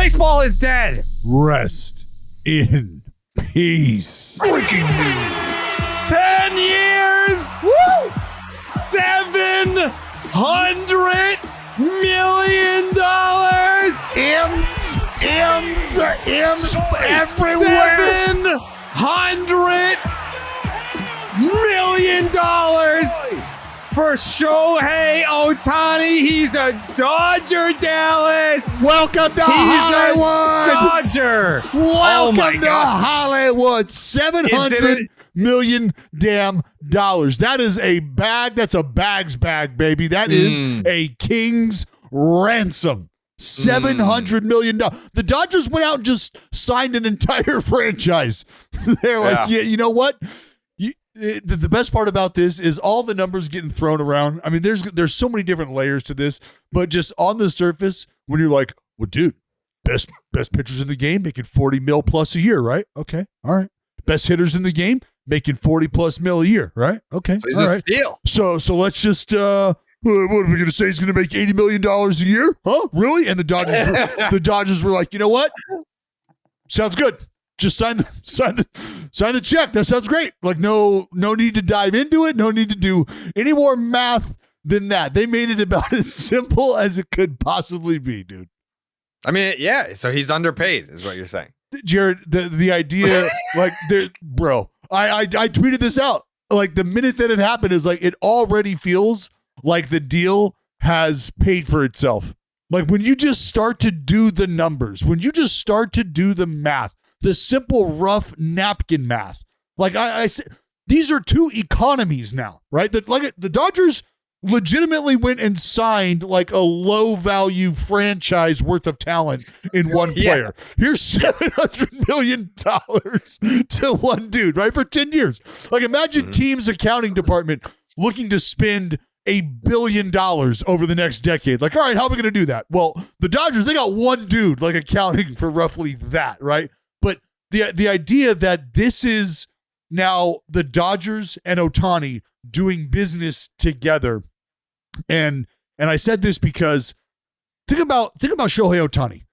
baseball is dead. Rest in peace. Breaking news. 10 years. Woo! $700 million. M's everywhere. $700 million for Shohei Ohtani. He's a Dodger, Dallas. Welcome to Hollywood. Dodger. Welcome to Hollywood. $700 million damn dollars. That is a bag. That's a bag's bag, baby. That is a king's ransom. $700 million. The Dodgers went out and just signed an entire franchise. They're like, yeah, you know what? The best part about this is all the numbers getting thrown around. I mean, there's so many different layers to this, but just on the surface, when you're like, well, dude, best pitchers in the game making 40 mil plus a year, right? Okay, all right. Best hitters in the game making 40 plus mil a year, right? Okay, so he's a steal. So let's just what are we going to say? He's going to make $80 million a year? Huh? Really? And the Dodgers were like, you know what? Sounds good. Just sign the check. That sounds great. Like no need to dive into it. No need to do any more math than that. They made it about as simple as it could possibly be, dude. I mean, yeah. So he's underpaid, is what you're saying, Jared. The idea, like, bro. I tweeted this out. Like the minute that it happened is like it already feels like the deal has paid for itself. Like when you just start to do the numbers, when you just start to do the math. The simple, rough napkin math. Like I said, these are two economies now, right? The Dodgers legitimately went and signed like a low-value franchise worth of talent in one player. Here's $700 million to one dude, right? For 10 years. Like imagine team's accounting department looking to spend $1 billion over the next decade. Like, all right, how are we going to do that? Well, the Dodgers, they got one dude like accounting for roughly that, right? But the idea that this is now the Dodgers and Ohtani doing business together, and I said this because think about Shohei Ohtani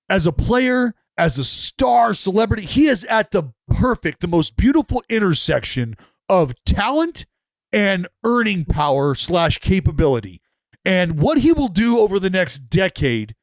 as a player, as a star celebrity. He is at the most beautiful intersection of talent and earning power / capability, and what he will do over the next decade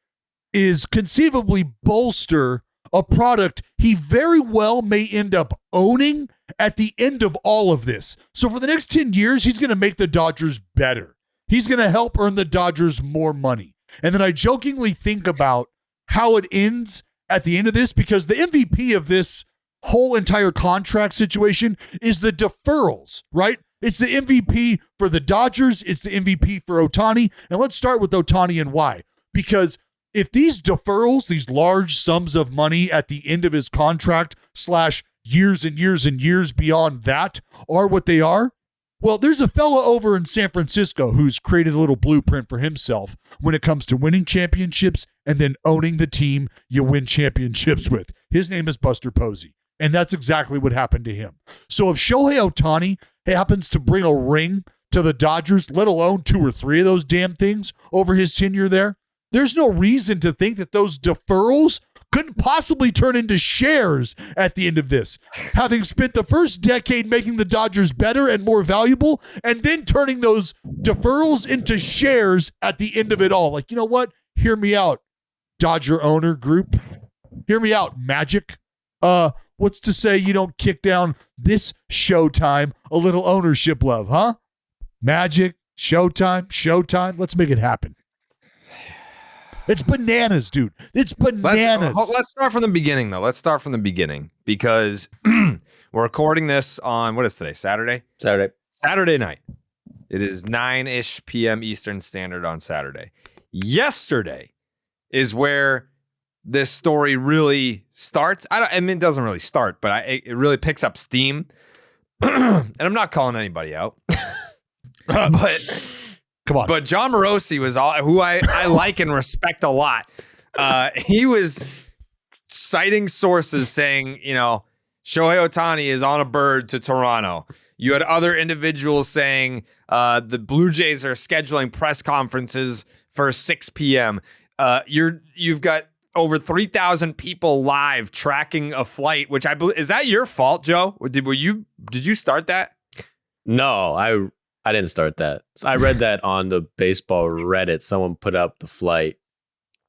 is conceivably bolster a product he very well may end up owning at the end of all of this. So for the next 10 years, he's going to make the Dodgers better. He's going to help earn the Dodgers more money. And then I jokingly think about how it ends at the end of this, because the MVP of this whole entire contract situation is the deferrals, right? It's the MVP for the Dodgers. It's the MVP for Ohtani. And let's start with Ohtani and why. Because if these deferrals, these large sums of money at the end of his contract / years and years and years beyond that are what they are, well, there's a fella over in San Francisco who's created a little blueprint for himself when it comes to winning championships and then owning the team you win championships with. His name is Buster Posey, and that's exactly what happened to him. So if Shohei Ohtani happens to bring a ring to the Dodgers, let alone 2 or 3 of those damn things over his tenure there, there's no reason to think that those deferrals couldn't possibly turn into shares at the end of this. Having spent the first decade making the Dodgers better and more valuable, and then turning those deferrals into shares at the end of it all. Like, you know what? Hear me out, Dodger owner group. Hear me out, Magic. What's to say you don't kick down this Showtime a little ownership love, huh? Magic, Showtime. Let's make it happen. It's bananas, dude. It's bananas. Let's start from the beginning, though. Let's start from the beginning, because we're recording this on, what is today, Saturday? Saturday night. It is 9-ish p.m. Eastern Standard on Saturday. Yesterday is where this story really starts. I mean, it doesn't really start, but it really picks up steam. And I'm not calling anybody out. But come on. But John Morosi was who I like and respect a lot. He was citing sources saying, Shohei Ohtani is on a bird to Toronto. You had other individuals saying the Blue Jays are scheduling press conferences for 6 p.m. You've got over 3,000 people live tracking a flight, which I believe, is that your fault, Joe? Did you start that? No, I didn't start that. I read that on the baseball Reddit. Someone put up the flight,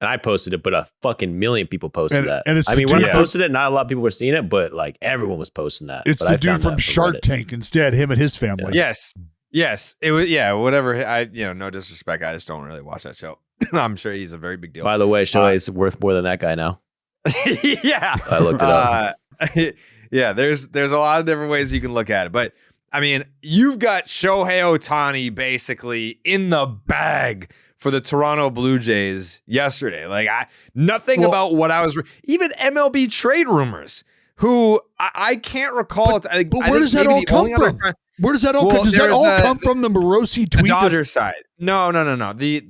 and I posted it, but a fucking million people posted that. And I mean, when I posted it, not a lot of people were seeing it, but like everyone was posting that. It's the dude from Shark Tank instead, him and his family. Yes. It was, whatever. No disrespect. I just don't really watch that show. I'm sure he's a very big deal. By the way, Shohei's worth more than that guy now. Yeah. I looked it up. Yeah, there's a lot of different ways you can look at it. But I mean, you've got Shohei Ohtani basically in the bag for the Toronto Blue Jays yesterday. Like nothing about what I was even MLB trade rumors, who I can't recall. But where does that all come from? Where does that all come? Does that all come from the Morosi tweet? The Dodgers side. No. The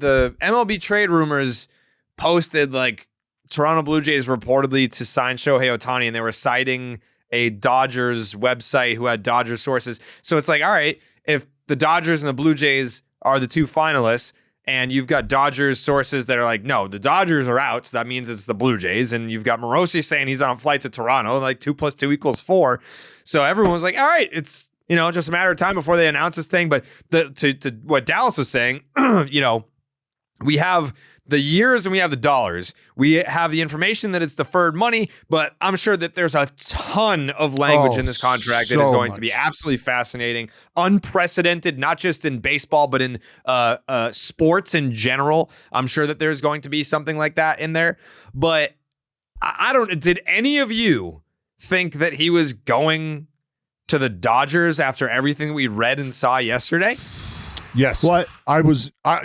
MLB trade rumors posted like Toronto Blue Jays reportedly to sign Shohei Ohtani, and they were citing a Dodgers website who had Dodgers sources. So it's like, all right, if the Dodgers and the Blue Jays are the two finalists, and you've got Dodgers sources that are like, no, the Dodgers are out, so that means it's the Blue Jays, and you've got Morosi saying he's on a flight to Toronto, like 2 + 2 = 4. So everyone was like, all right, it's just a matter of time before they announce this thing. But to what Dallas was saying, we have the years and we have the dollars. We have the information that it's deferred money, but I'm sure that there's a ton of language in this contract that is going to be absolutely fascinating, unprecedented, not just in baseball, but in sports in general. I'm sure that there's going to be something like that in there. But did any of you think that he was going to the Dodgers after everything we read and saw yesterday? Yes. What?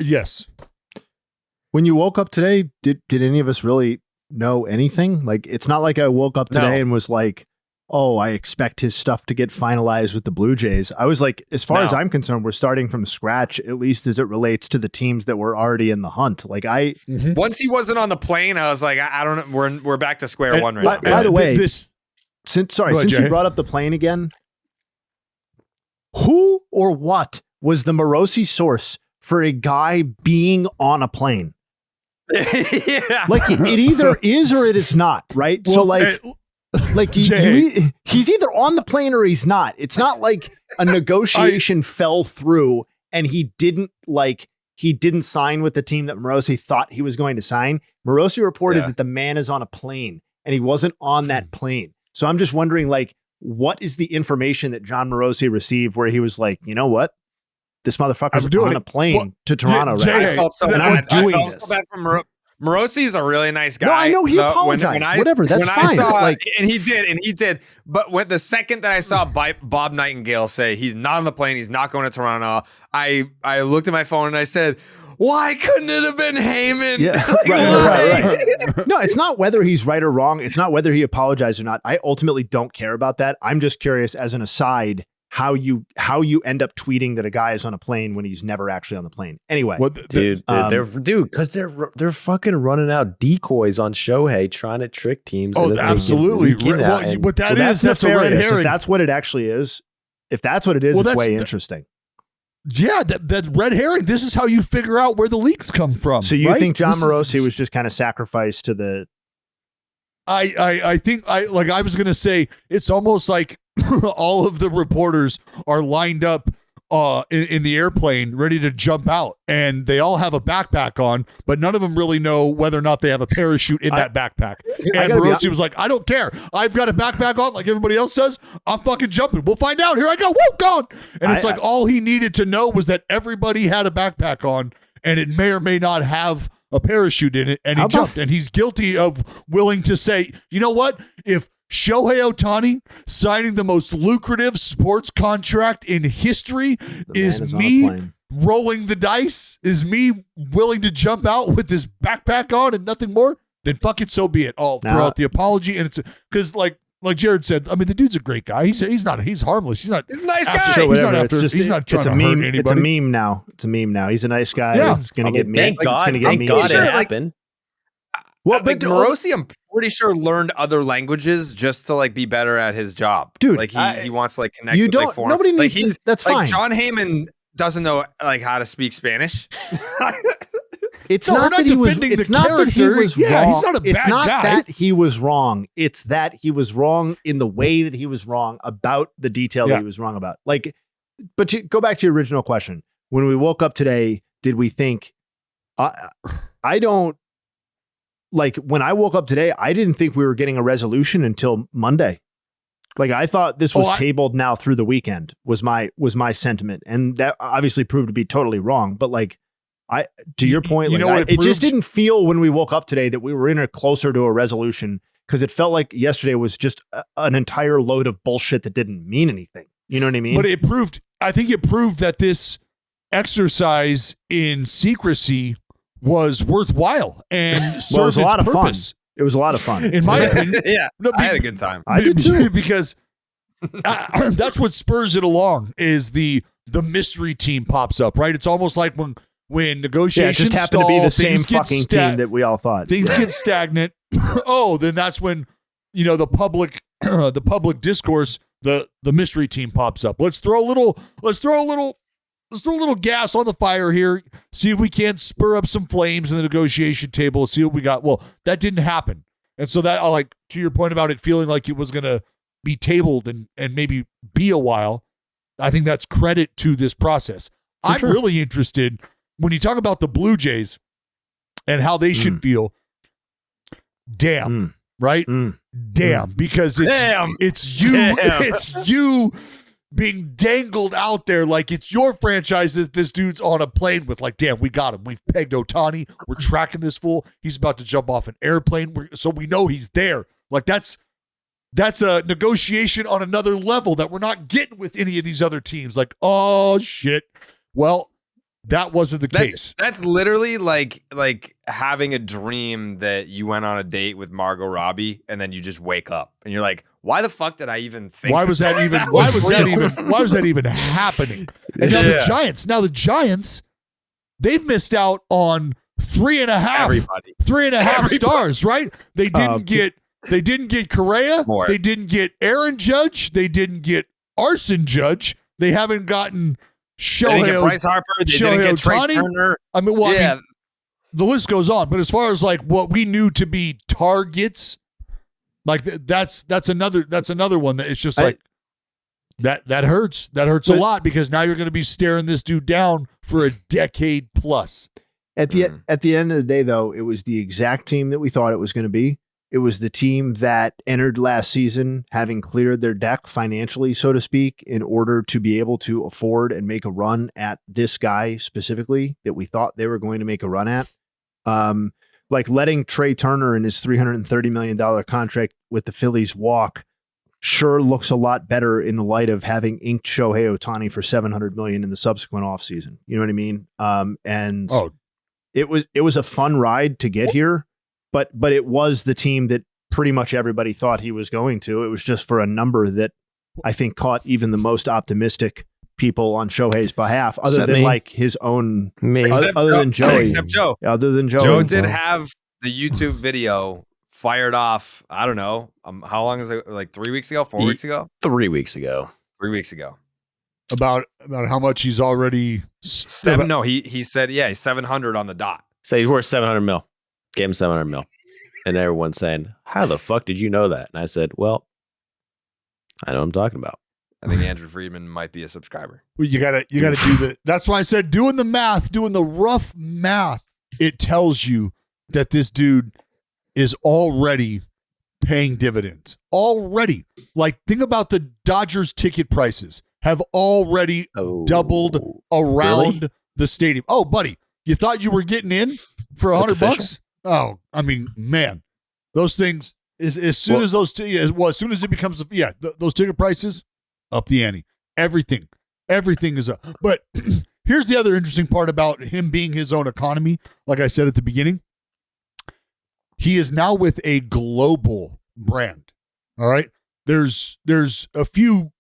Yes. When you woke up today, did any of us really know anything? Like, it's not like I woke up today and was like, oh, I expect his stuff to get finalized with the Blue Jays. I was like, as far as I'm concerned, we're starting from scratch, at least as it relates to the teams that were already in the hunt. Like once he wasn't on the plane, I was like, I don't know. We're back to square one right now. By the way, since you brought up the plane again, who or what was the Morosi source for a guy being on a plane? Yeah. Like it either is or it is not, right? Well, so he's either on the plane or he's not. It's not like a negotiation fell through and he didn't sign with the team that Morosi thought he was going to sign. Morosi reported that the man is on a plane and he wasn't on that plane. So I'm just wondering, like, what is the information that John Morosi received where he was like, you know what? This motherfucker's on a plane to Toronto, right? I felt so bad. I felt so bad for Morosi's a really nice guy. No, I know he apologized. Whatever, that's fine. And he did. But when the second that I saw Bob Nightingale say he's not on the plane, he's not going to Toronto, I looked at my phone and I said, why couldn't it have been Heyman? Yeah, right. No, it's not whether he's right or wrong. It's not whether he apologized or not. I ultimately don't care about that. I'm just curious, as an aside, how you end up tweeting that a guy is on a plane when he's never actually on the plane. Anyway, because they're fucking running out decoys on Shohei trying to trick teams. Oh, absolutely. That's a red herring. If that's what it actually is, it's way interesting. Yeah, that red herring. This is how you figure out where the leaks come from. So you think John Morosi was just kind of sacrificed to the? I think I was gonna say it's almost like all of the reporters are lined up in the airplane ready to jump out, and they all have a backpack on, but none of them really know whether or not they have a parachute in that backpack. And Morosi was like, I don't care. I've got a backpack on like everybody else does. I'm fucking jumping. We'll find out. Here I go. Woo, gone. And it's like all he needed to know was that everybody had a backpack on, and it may or may not have a parachute in it, and he jumped. And he's guilty of willing to say, you know what? If Shohei Ohtani signing the most lucrative sports contract in history is me rolling the dice, is me willing to jump out with this backpack on and nothing more, then fuck it, so be it. I'll throw out the apology. And it's because like Jared said, I mean, the dude's a great guy. He's harmless. He's not a nice guy. He's not trying to hurt anybody. It's a meme now. He's a nice guy. Yeah. It's going to get me. Thank God it happened. Well, but Morosi, I'm pretty sure, learned other languages just to like be better at his job, dude. Like he wants to like connect. You don't. Nobody needs to. That's fine. John Heyman doesn't know like how to speak Spanish. It's No, we're not not that he was. defending It's the not that he character. was Yeah, wrong. he's not a It's bad not guy. that he was wrong. It's that he was wrong in the way that he was wrong about the detail that Yeah. he was wrong about. Like, but to go back to your original question, when we woke up today, did we think? I don't like when I woke up today. I didn't think we were getting a resolution until Monday. Like I thought this was tabled now through the weekend was my sentiment, and that obviously proved to be totally wrong. But like, to your point, you like, know what it just didn't feel when we woke up today that we were in a closer to a resolution, because it felt like yesterday was just an entire load of bullshit that didn't mean anything. You know what I mean? But it proved. I think it proved that this exercise in secrecy was worthwhile and served a its lot of fun. purpose. It was a lot of fun. In my opinion, Yeah, no, I had a good time. I did too. because that's what spurs it along. Is the mystery team pops up, right? It's almost like when Yeah, it negotiations just happened to be the same things get fucking team that we all thought. things get stagnant. Then that's when the public discourse, the mystery team pops up. Let's throw a little gas on the fire here. See if we can't spur up some flames in the negotiation table. See what we got. Well, that didn't happen, and so that, like, to your point about it feeling like it was gonna be tabled and maybe be a while, I think that's credit to this process. I'm really interested when you talk about the Blue Jays and how they should feel. Damn, right? Damn, because it's you being dangled out there like it's your franchise that this dude's on a plane with. Like, damn, we got him. We've pegged Ohtani. We're tracking this fool. He's about to jump off an airplane, so we know he's there. Like, that's a negotiation on another level that we're not getting with any of these other teams. Like, oh shit. Well, that wasn't the case. That's literally like having a dream that you went on a date with Margot Robbie and then you just wake up and you're like, why the fuck did I even think? Why was that even happening? And now the Giants, they've missed out on 3.5 stars, right? They didn't get Correa. They didn't get Aaron Judge. They didn't get Arson Judge. They haven't gotten Shohei Bryce Harper. They didn't get Trey Ohtani. Turner. I mean, the list goes on. But as far as like what we knew to be targets, like that's another one that it's just like that hurts. That hurts a lot, because now you're going to be staring this dude down for a decade plus. At the end of the day, though, it was the exact team that we thought it was going to be. It was the team that entered last season having cleared their deck financially, so to speak, in order to be able to afford and make a run at this guy specifically that we thought they were going to make a run at. Like letting Trey Turner in his $330 million contract with the Phillies walk sure looks a lot better in the light of having inked Shohei Ohtani for $700 million in the subsequent offseason. You know what I mean? It was a fun ride to get here. But it was the team that pretty much everybody thought he was going to. It was just for a number that I think caught even the most optimistic people on Shohei's behalf, other than like his own, other than Joey. Except Joe. Other than Joey. Joe did have the YouTube video fired off. I don't know. How long is it? Like 3 weeks ago? 4 weeks ago? 3 weeks ago. 3 weeks ago. About how much he's already. No, he said, he's 700 on the dot. Say he's worth 700 mil. Gave him 700 mil. And everyone's saying, how the fuck did you know that? And I said, well, I know what I'm talking about. I think Andrew Friedman might be a subscriber. Well, you gotta do the. That's why I said doing the rough math. It tells you that this dude is already paying dividends. Already, like, think about the Dodgers ticket prices have already doubled around the stadium. Oh, buddy, you thought you were getting in for $100? Oh, I mean, man, those things as soon as it becomes those ticket prices up the ante. Everything is up. But here's the other interesting part about him being his own economy. Like I said at the beginning, he is now with a global brand. All right, there's a few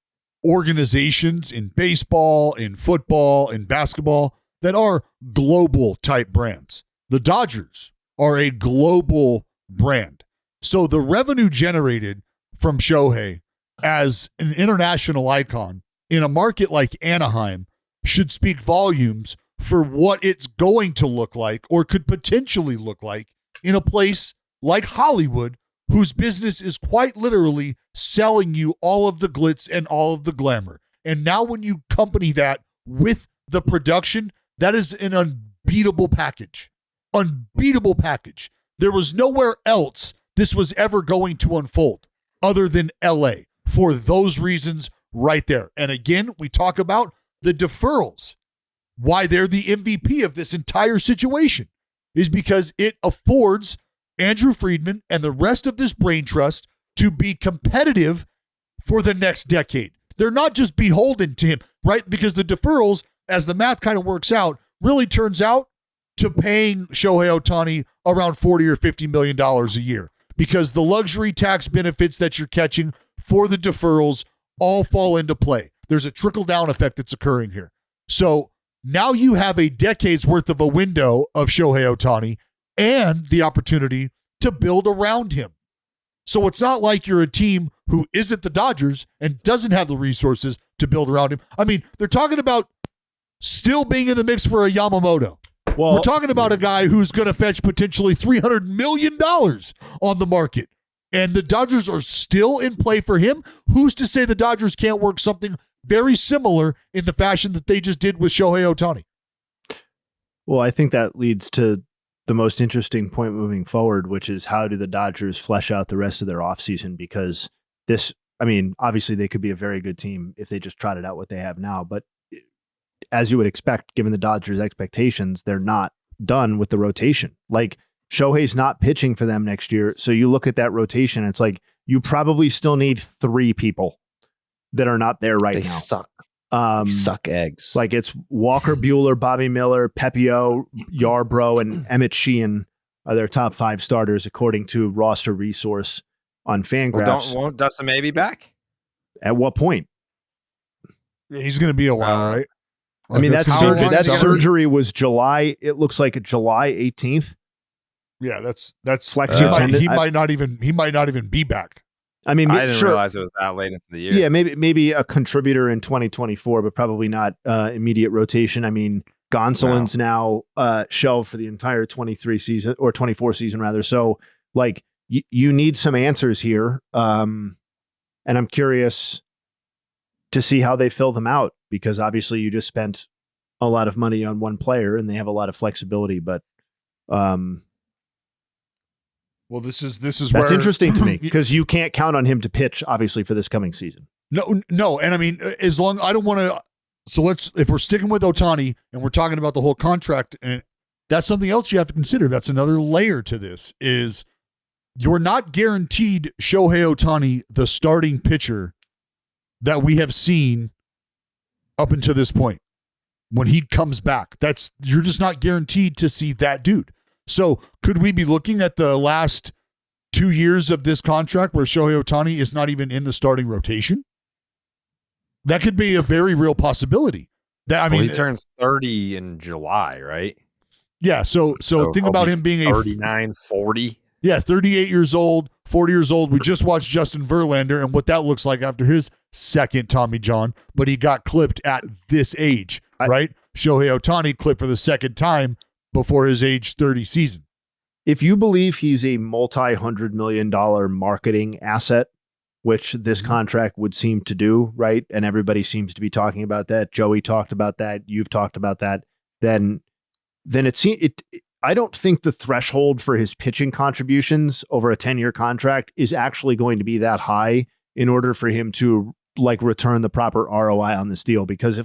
organizations in baseball, in football, in basketball that are global type brands. The Dodgers are a global brand. So the revenue generated from Shohei as an international icon in a market like Anaheim should speak volumes for what it's going to look like or could potentially look like in a place like Hollywood, whose business is quite literally selling you all of the glitz and all of the glamour. And now when you accompany that with the production, that is an unbeatable package. Unbeatable package. There was nowhere else this was ever going to unfold other than LA for those reasons right there. And again, we talk about the deferrals. Why they're the MVP of this entire situation is because it affords Andrew Friedman and the rest of this brain trust to be competitive for the next decade. They're not just beholden to him, right? Because the deferrals, as the math kind of works out, really turns out to paying Shohei Ohtani around $40 or $50 million a year, because the luxury tax benefits that you're catching for the deferrals all fall into play. There's a trickle-down effect that's occurring here. So now you have a decade's worth of a window of Shohei Ohtani and the opportunity to build around him. So it's not like you're a team who isn't the Dodgers and doesn't have the resources to build around him. I mean, they're talking about still being in the mix for a Yamamoto. Well, we're talking about a guy who's going to fetch potentially $300 million on the market. And the Dodgers are still in play for him. Who's to say the Dodgers can't work something very similar in the fashion that they just did with Shohei Ohtani? Well, I think that leads to the most interesting point moving forward, which is how do the Dodgers flesh out the rest of their offseason? Because this, I mean, obviously they could be a very good team if they just trotted out what they have now. But as you would expect, given the Dodgers' expectations, they're not done with the rotation. Like, Shohei's not pitching for them next year. So you look at that rotation, it's like you probably still need 3 people that are not there right now. They suck. Suck eggs. Like, it's Walker Buehler, Bobby Miller, Pepio, Yarbrough, and Emmett Sheehan are their top 5 starters, according to Roster Resource on Fangraphs. Won't Dustin May be back? At what point? Yeah, he's going to be a while, right? I mean, that surgery, surgery was July. It looks like July 18th. Yeah, that's flexing tendon. He might not even be back. I mean, I didn't realize it was that late into the year. Yeah, maybe a contributor in 2024, but probably not immediate rotation. I mean, Gonsolin's now shelved for the entire 23 season or 24 season rather. So, like, you need some answers here, and I'm curious to see how they fill them out, because obviously you just spent a lot of money on one player and they have a lot of flexibility, but. Well, this is that's where, interesting to me, because you can't count on him to pitch, obviously, for this coming season. No, and I mean, as long I don't want to. So if we're sticking with Ohtani and we're talking about the whole contract, and that's something else you have to consider. That's another layer to this. Is you're not guaranteed Shohei Ohtani the starting pitcher that we have seen up until this point. When he comes back, you're just not guaranteed to see that dude. So could we be looking at the last 2 years of this contract where Shohei Ohtani is not even in the starting rotation? That could be a very real possibility. He turns 30 in July, right? Yeah. So think about him being 39, 40. Yeah, 38 years old, 40 years old. We just watched Justin Verlander and what that looks like after his second Tommy John, but he got clipped at this age, right? Shohei Ohtani clipped for the second time before his age 30 season. If you believe he's a multi-$100 million marketing asset, which this contract would seem to do, right? And everybody seems to be talking about that. Joey talked about that. You've talked about that. Then I don't think the threshold for his pitching contributions over a 10-year contract is actually going to be that high in order for him to like return the proper ROI on this deal. Because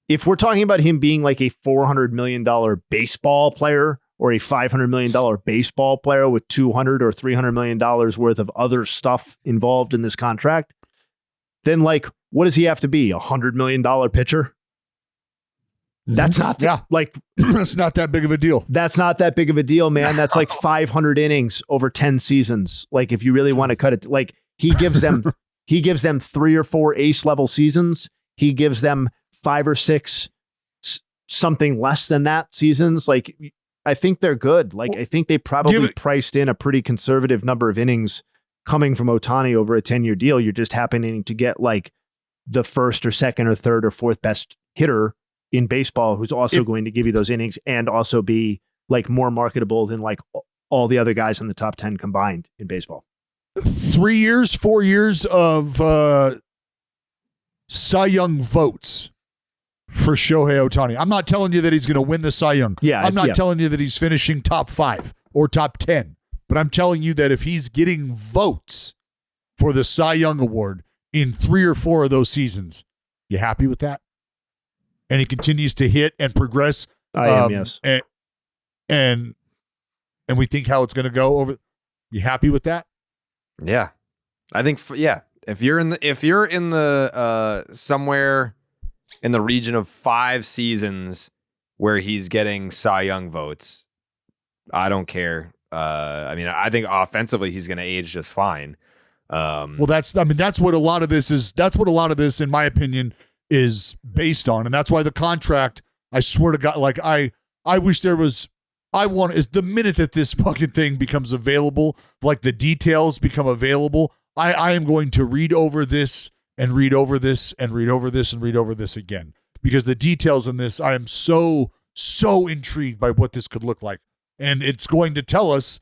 if we're talking about him being like a $400 million baseball player or a $500 million baseball player with $200 or $300 million worth of other stuff involved in this contract, then like, what does he have to be? $100 million pitcher? That's not that's not that big of a deal. That's not that big of a deal, man. That's like 500 innings over 10 seasons. Like, if you really want to cut it, like he gives them 3 or 4 ace level seasons. He gives them 5 or 6 something less than that seasons. Like, I think they're good. Like, I think they probably priced in a pretty conservative number of innings coming from Ohtani over a 10-year deal. You're just happening to get like the first or second or third or fourth best hitter in baseball who's also going to give you those innings and also be like more marketable than like all the other guys in the top 10 combined in baseball. 3 years, 4 years of Cy Young votes for Shohei Ohtani. I'm not telling you that he's going to win the Cy Young. Yeah, I'm not telling you that he's finishing top 5 or top 10, but I'm telling you that if he's getting votes for the Cy Young Award in 3 or 4 of those seasons, you happy with that? And he continues to hit and progress. I am, yes. And we think how it's going to go over. You happy with that? Yeah, I think. If you're in the somewhere in the region of 5 seasons where he's getting Cy Young votes, I don't care. I mean, I think offensively he's going to age just fine. Well, that's what a lot of this is. That's what a lot of this, in my opinion, is based on, and that's why the contract. I swear to God, like I wish there was. Is the minute that this fucking thing becomes available, like the details become available, I am going to read over this and read over this and read over this and read over this again, because the details in this, I am so intrigued by what this could look like. And it's going to tell us,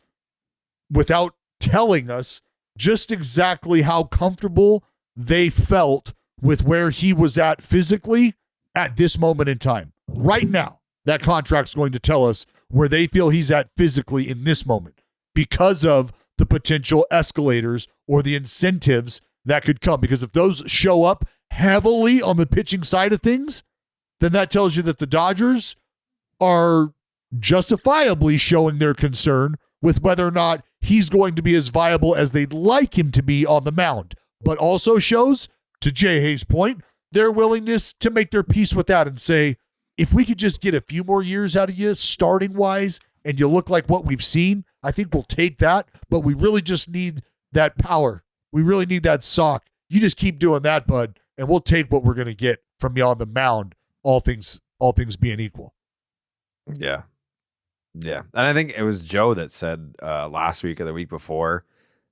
without telling us, just exactly how comfortable they felt with where he was at physically at this moment in time. Right now, that contract's going to tell us where they feel he's at physically in this moment because of the potential escalators or the incentives that could come. Because if those show up heavily on the pitching side of things, then that tells you that the Dodgers are justifiably showing their concern with whether or not he's going to be as viable as they'd like him to be on the mound, but also shows, to Jay Hayes' point, their willingness to make their peace with that and say, if we could just get a few more years out of you starting wise and you look like what we've seen, I think we'll take that, but we really just need that power. We really need that sock. You just keep doing that, bud, and we'll take what we're going to get from you on the mound, all things being equal. Yeah. Yeah. And I think it was Joe that said last week or the week before,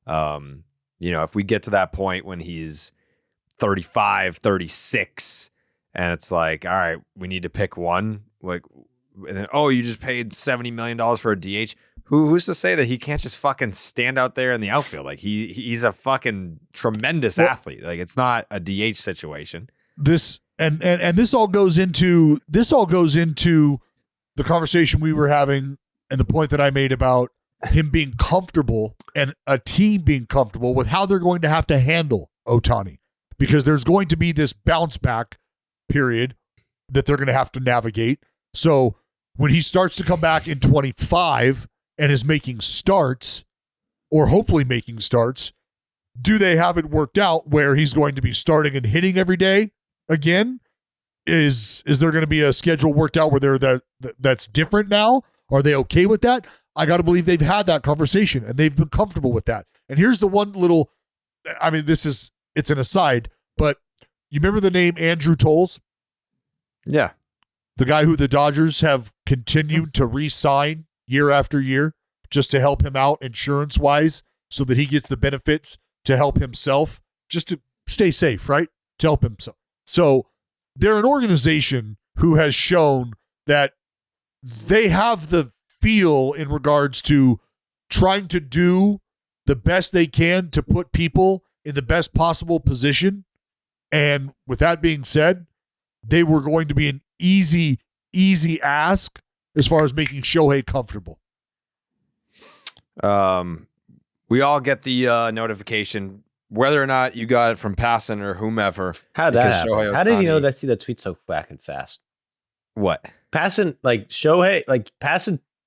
if we get to that point when he's 35, 36, and it's like, all right, we need to pick one, like, and then, you just paid $70 million for a DH. Who's to say that he can't just fucking stand out there in the outfield? Like he's a fucking tremendous athlete. Like it's not a DH situation. This and this all goes into the conversation we were having and the point that I made about him being comfortable and a team being comfortable with how they're going to have to handle Ohtani, because there's going to be this bounce back period that they're going to have to navigate. So when he starts to come back in 25 and is making starts, or hopefully making starts, do they have it worked out where he's going to be starting and hitting every day again? Is there going to be a schedule worked out where that's different now? Are they okay with that? I got to believe they've had that conversation and they've been comfortable with that. And here's the one little, it's an aside, but you remember the name Andrew Tolles? Yeah. The guy who the Dodgers have continued to re-sign year after year just to help him out insurance-wise so that he gets the benefits to help himself, just to stay safe, right? To help himself. So they're an organization who has shown that they have the feel in regards to trying to do the best they can to put people in the best possible position. And with that being said, they were going to be an easy ask as far as making Shohei comfortable. We all get the notification, whether or not you got it from Passan or whomever. How did that happen? How did you know see the tweet so fucking fast? What? Passan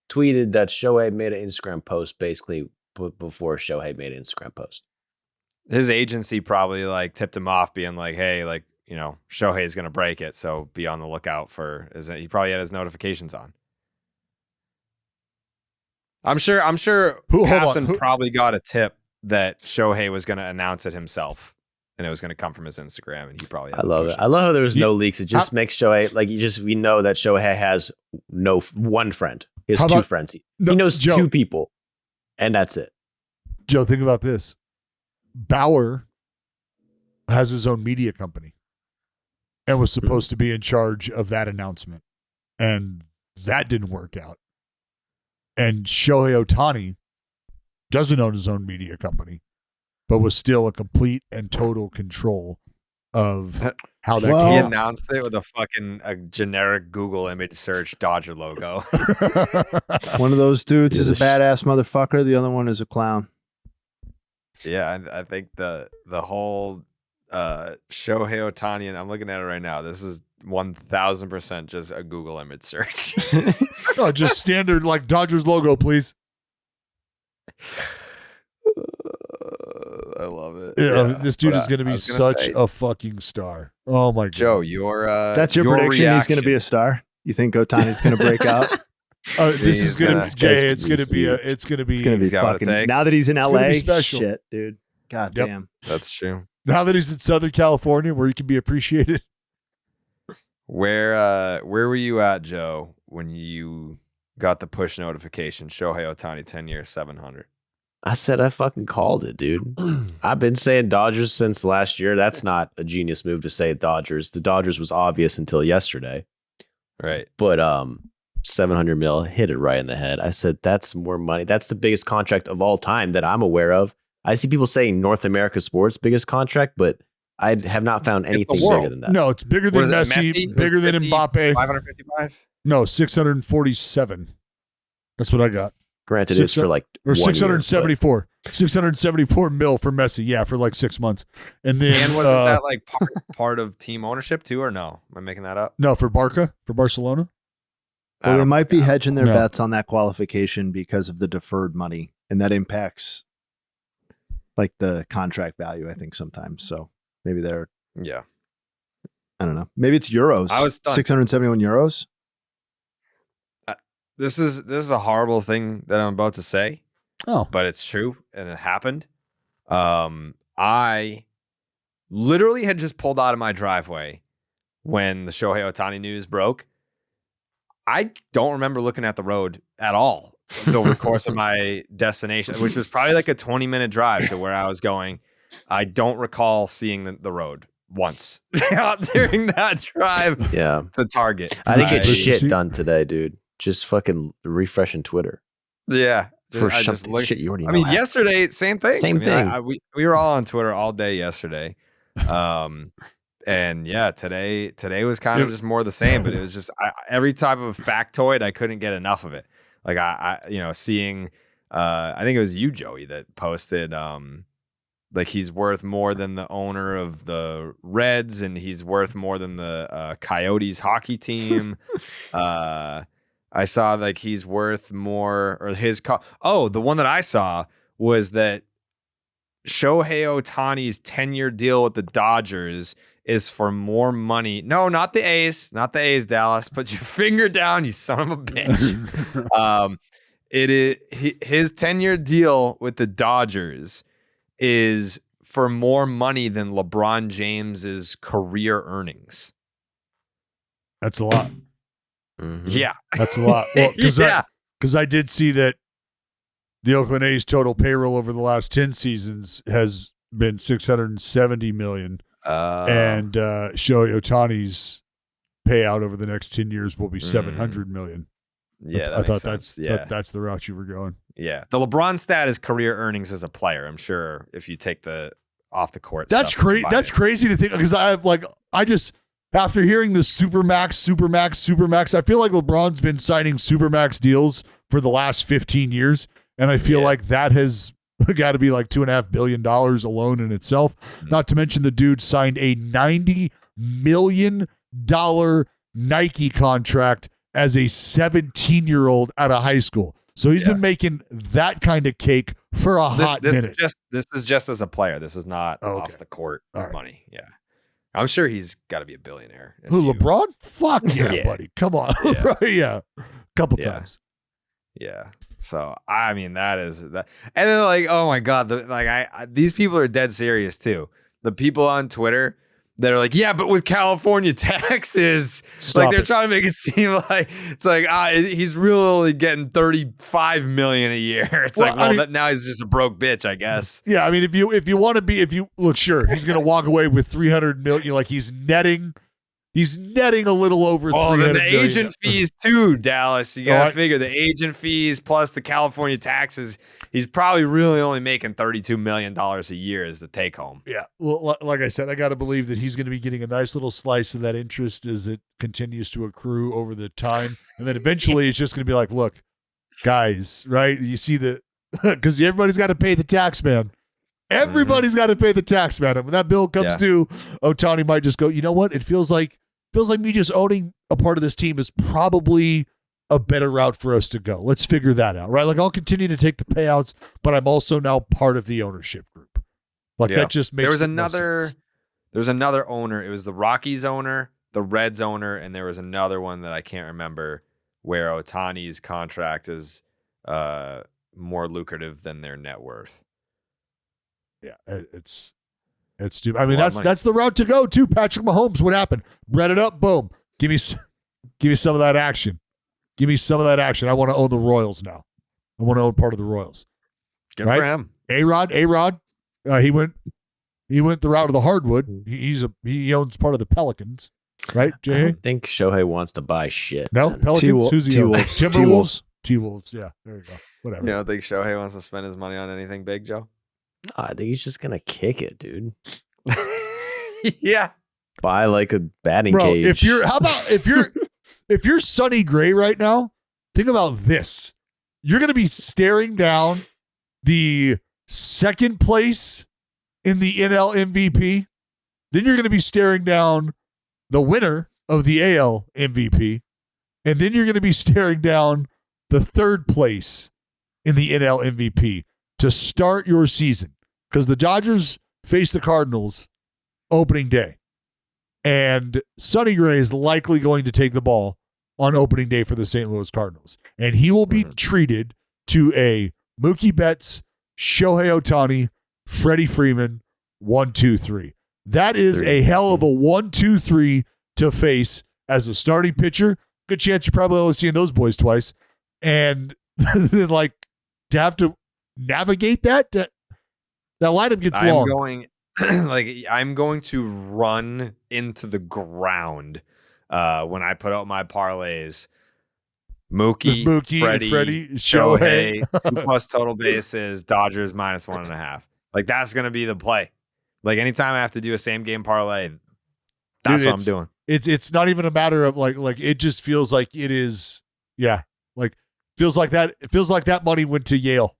tweeted that Shohei made an Instagram post basically before Shohei made an Instagram post. His agency probably tipped him off, being like, hey, Shohei's going to break it, so be on the lookout for. He probably had his notifications on. I'm sure Passan probably got a tip that Shohei was going to announce it himself, and it was going to come from his Instagram, and he probably. I love it. I love how there was no leaks. It just makes Shohei we know that Shohei has no one friend. He has two friends. He knows Joe, 2 people, and that's it. Joe, think about this. Bauer has his own media company. and was supposed to be in charge of that announcement. And that didn't work out. And Shohei Ohtani doesn't own his own media company, but was still a complete and total control of how that He came out. announced it with a generic Google image search Dodger logo. One of those dudes is a badass motherfucker. The other one is a clown. Yeah, I think the whole Shohei Ohtani, and I'm looking at it right now. This is 1,000% just a Google image search. No, just standard like Dodgers logo, please. I love it. Yeah, this dude But is going to I be was gonna such say, a fucking star. Oh my god, Joe, your That's your prediction. reaction. He's going to be a star. You think Otani's going to break out? this He's is going gonna- to Jay. it's It's gonna going to be be a. huge. It's going to be. It's going to be He's got what it fucking. takes. Now that he's in gonna LA, be special. shit, dude. God Yep. damn. That's true. Now that he's in Southern California, where he can be appreciated. Where were you at, Joe, when you got the push notification? Shohei Ohtani, 10 years, 700. I said I fucking called it, dude. I've been saying Dodgers since last year. That's not a genius move to say Dodgers. The Dodgers was obvious until yesterday. Right. But 700 mil hit it right in the head. I said that's more money. That's the biggest contract of all time that I'm aware of. I see people saying North America sports biggest contract, but I have not found anything world. bigger than that. No, it's bigger than What is it, Messi, Messi? bigger than 50, Mbappe. 555? No, 647. That's what I got. Granted, it's for like Or 1 year, 674. 674 mil for Messi. Yeah, for like 6 months. And then And wasn't that like part of team ownership too, or no? Am I making that up? no, for Barca, for Barcelona. I Well, they don't might be fucking know. hedging their No. bets on that qualification because of the deferred money, and that impacts like the contract value. I think sometimes. So maybe they're. Yeah. I don't know. Maybe it's euros. I was stunned. 671 euros. This is a horrible thing that I'm about to say, Oh, but it's true and it happened. I literally had just pulled out of my driveway when the Shohei Ohtani news broke. I don't remember looking at the road at all over the course of my destination, which was probably like a 20-minute drive to where I was going. I don't recall seeing the road once during that drive Yeah. to Target. I didn't get Right. shit done today, dude. Just fucking refreshing Twitter. Yeah. For I just something looked- shit you already know. I mean, happened. yesterday, same thing. Same I mean, thing. We were all on Twitter all day yesterday. And yeah, today was kind of just more the same, but it was just every type of factoid, I couldn't get enough of it. Like I seeing, I think it was you, Joey, that posted, like he's worth more than the owner of the Reds, and he's worth more than the Coyotes hockey team. I saw like he's worth more, or the one that I saw was that Shohei Ohtani's 10-year deal with the Dodgers is for more money. No, not the A's, Dallas. Put your finger down, you son of a bitch. It is his 10-year deal with the Dodgers is for more money than LeBron James's career earnings. that's a lot. Mhm. Yeah. That's a lot. Well, Yeah. because I did see that the Oakland A's total payroll over the last 10 seasons has been 670 million, and Shohei Ohtani's payout over the next 10 years will be 700 million. Yeah, I thought that's the route you were going. Yeah. The LeBron stat is career earnings as a player. I'm sure if you take the off the court. That's stuff, crazy. combine That's it. crazy to think, because I just after hearing the supermax, I feel like LeBron's been signing supermax deals for the last 15 years, and I feel like that has got to be like $2.5 billion alone in itself. Mhm. Not to mention the dude signed a $90 million Nike contract as a 17-year-old out of high school. So he's been making that kind of cake for a hot minute. This is just as a player. This is not Okay. off the court All right. money. Yeah. I'm sure he's got to be a billionaire. if Who, you- LeBron? Fuck yeah, Yeah. buddy. Come on. Yeah. Yeah. Couple Yeah. times. Yeah. So I mean that is that, and then like, oh my god, these people are dead serious too. The people on Twitter that are like, yeah, but with California taxes, Stop like they're it. trying to make it seem like it's like he's really getting 35 million a year. It's Well, like, well, I mean- that now he's just a broke bitch, I guess. Yeah, I mean, if you want to be, if you look, sure, he's going to walk away with 300 million. Like he's netting He's netting a little over Oh, then 300 the million. agent fees too, Dallas. You got Oh, to figure the agent fees plus the California taxes. He's probably really only making $32 million a year as the take home. Yeah. Well, like I said, I got to believe that he's going to be getting a nice little slice of that interest as it continues to accrue over the time. And then eventually it's just going to be like, look, guys, right? You see the, because everybody's got to pay the tax man. Everybody's got to pay the tax man. And when that bill comes due, Ohtani might just go, you know what? It feels like me just owning a part of this team is probably a better route for us to go. Let's figure that out, right? Like I'll continue to take the payouts, but I'm also now part of the ownership group. Like that just makes there was another owner. It was the Rockies owner, the Reds owner, and there was another one that I can't remember where Ohtani's contract is more lucrative than their net worth. Yeah, it's stupid. I mean, that's the route to go too. Patrick Mahomes, what happened? Bread it up, boom. Give me some of that action. Give me some of that action. I want to own the Royals now. I want to own part of the Royals. Good for him. A-Rod, he went the route of the hardwood. He owns part of the Pelicans, right? I Jay? don't think Shohei wants to buy shit. No, man. Pelicans. Who's he? T-Wolves. Timberwolves. T-Wolves. Yeah, there you go. Whatever. You don't think Shohei wants to spend his money on anything big, Joe? I think he's just gonna kick it, dude. Yeah. Buy like a batting Bro, cage. if you're Sonny Gray right now, think about this. You're going to be staring down the second place in the NL MVP. Then you're going to be staring down the winner of the AL MVP. And then you're going to be staring down the third place in the NL MVP to start your season. Because the Dodgers face the Cardinals opening day. And Sonny Gray is likely going to take the ball on opening day for the St. Louis Cardinals. And he will be treated to a Mookie Betts, Shohei Ohtani, Freddie Freeman, 1, 2, 3. That is a hell of a 1, 2, 3 to face as a starting pitcher. Good chance you're probably only seeing those boys twice. And then like to have to navigate that lineup gets long. I'm going to run into the ground when I put out my parlays. Mookie, Freddie, Shohei, 2+ total bases, Dodgers -1.5. Like that's gonna be the play. Like anytime I have to do a same game parlay, that's what I'm doing. It's not even a matter of like it just feels like it is. Yeah, like feels like that. It feels like that money went to Yale.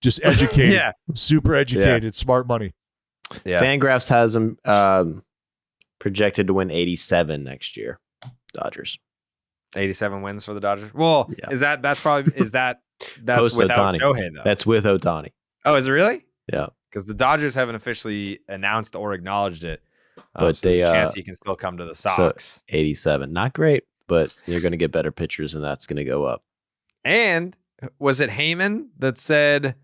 Just educated, super educated, smart money. Yeah. Fangraphs has them projected to win 87 next year. Dodgers. 87 wins for the Dodgers. Well, that's Post without Ohtani. Shohei though. That's with Ohtani. Oh, is it really? Yeah. Because the Dodgers haven't officially announced or acknowledged it. But so there's a chance he can still come to the Sox. So 87. Not great, but you're going to get better pitchers and that's going to go up. And was it Heyman that said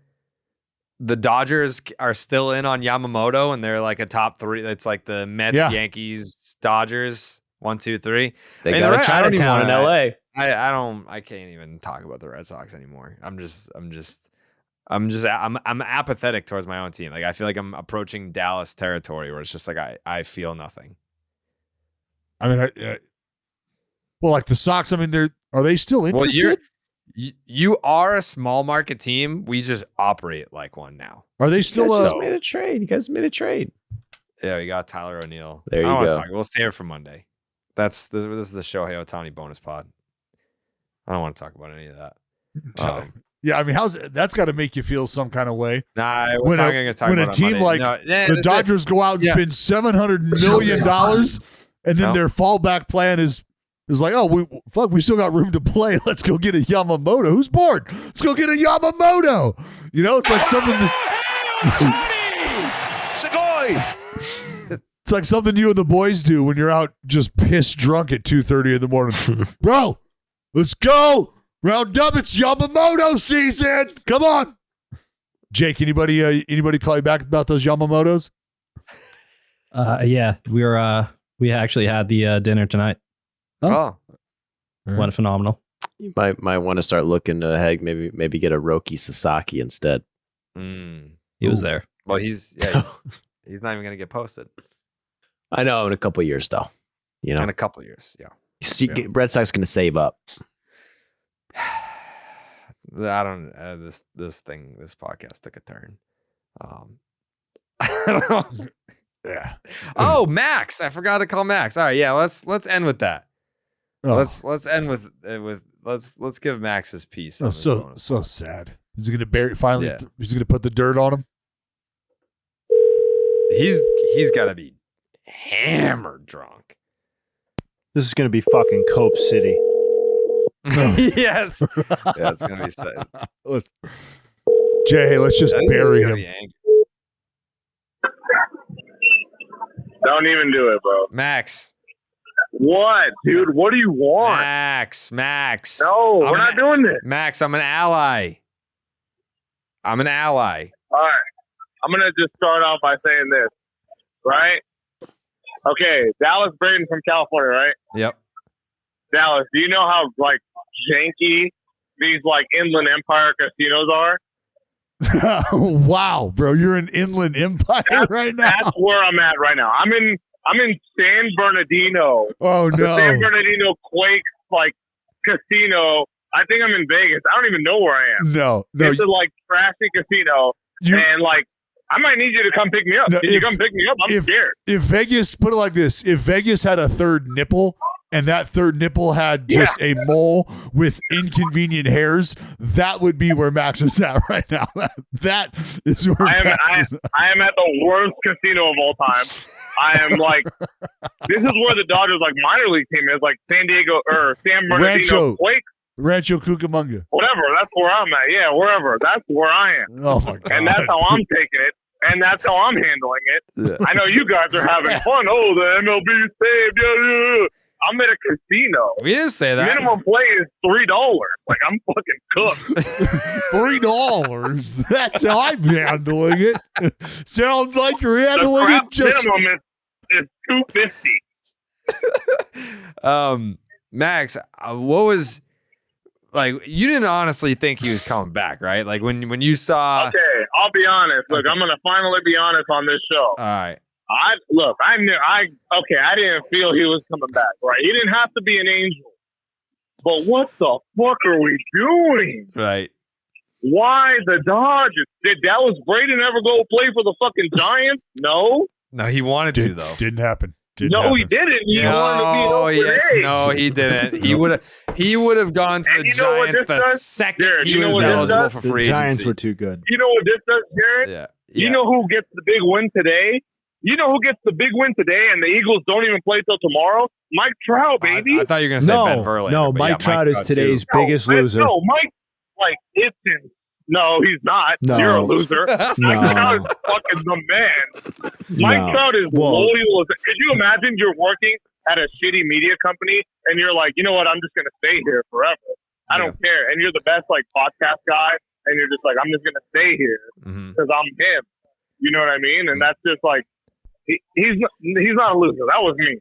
the Dodgers are still in on Yamamoto and they're like a top 3? It's like the Mets, Yankees, Dodgers, 1, 2, 3. They got a Chinatown in LA. I can't even talk about the Red Sox anymore. I'm apathetic towards my own team. Like I feel like I'm approaching Dallas territory where it's just like I feel nothing. I mean, well, like the Sox. I mean, are they still interested? Well, you are a small market team. We just operate like one now. Are they still? You guys made a trade. You guys made a trade. Yeah, we got Tyler O'Neill. There you go. We'll stay here for Monday. This is the Shohei Ohtani bonus pod. I don't want to talk about any of that. Yeah, I mean, that's got to make you feel some kind of way? Nah, when a team like the Dodgers go out and spend $700 million, and then their fallback plan is like, oh, we still got room to play. Let's go get a Yamamoto. Who's bored? Let's go get a Yamamoto. You know, it's like something. It's like something you and the boys do when you're out just pissed drunk at 2:30 in the morning. Bro, let's go. Round up, it's Yamamoto season. Come on. Jake, anybody call you back about those Yamamotos? Yeah, we actually had the dinner tonight. Oh. Went phenomenal. You might want to start looking ahead, maybe get a Roki Sasaki instead. He was there. Well, he's not even going to get posted. I know, in a couple of years though. You know, In a couple of years, yeah. Red Sox going to save up. I don't. This podcast took a turn. I don't know. Yeah. Oh, Max! I forgot to call Max. All right, yeah. Let's end with that. Oh, Let's end with let's give Max his piece. on this so bonus pod. sad. Is he gonna bury finally? Yeah. He's gonna put the dirt on him. He's got to be hammered drunk. This is going to be fucking Cope City. Yes. Yeah, it's gonna be sad. Jay, let's just bury him. Don't even do it, bro. Max. What, dude? What do you want? Max. No, we're not doing this. Max, I'm an ally. All right. I'm going to just start off by saying this, right? Okay, Dallas Braden from California, right? Yep. Dallas, do you know how, like, janky these, like, Inland Empire casinos are? Wow, bro, you're in Inland Empire right now. That's where I'm at right now. I'm in San Bernardino. Oh, The no. San Bernardino Quakes, like, casino. I think I'm in Vegas. I don't even know where I am. No. It's a, like, trashy casino. And, like, I might need you to come pick me up. No, Can you come pick me up? I'm scared. If Vegas, put it like this, if Vegas had a third nipple and that third nipple had just a mole with inconvenient hairs, that would be where Max is at right now. That is where I Max is. am at the worst casino of all time. I am like, this is where the Dodgers, like, minor league team is, like San Bernardino Quakes. Rancho Cucamonga. Whatever. That's where I'm at. Yeah, wherever. That's where I am. Oh, my God. And that's how I'm taking it. And that's how I'm handling it. Yeah. I know you guys are having fun. Oh, the MLB saved. Yeah. I'm at a casino. We didn't say that. Minimum play is $3. Like, I'm fucking cooked. $3. That's how I'm handling it. Sounds like you're The handling crap it just. minimum is $250. Max, what was like? You didn't honestly think he was coming back, right? Like when you saw. Okay, I'll be honest. Look, Okay. I'm gonna finally be honest on this show. All right. I didn't feel he was coming back. Right? He didn't have to be an angel. But what the fuck are we doing? Right. Why the Dodgers? Did Dallas Braden ever go play for the fucking Giants? No. No, he wanted to though. Didn't happen. He didn't. He wanted to be an open A. No, he didn't. He would have gone to And the you know what Giants this the does? second Jared, he you know was what this eligible does? for The free Giants agency. were too good. You know what this does, Jared? Yeah. You know who gets the big win today? You know who gets the big win today and the Eagles don't even play till tomorrow? Mike Trout, baby. I thought you were going to say Ben Verlander. No, but Mike Trout is too. today's biggest loser. No, Mike, like, it's in. No, he's not. No. You're a loser. Mike Trout is fucking the man. Mike Trout is loyal. Could you imagine you're working at a shitty media company and you're like, you know what, I'm just going to stay here forever. I don't care. And you're the best, like, podcast guy, and you're just like, I'm just going to stay here because I'm him. You know what I mean? And that's just like, he's not a loser. That was me.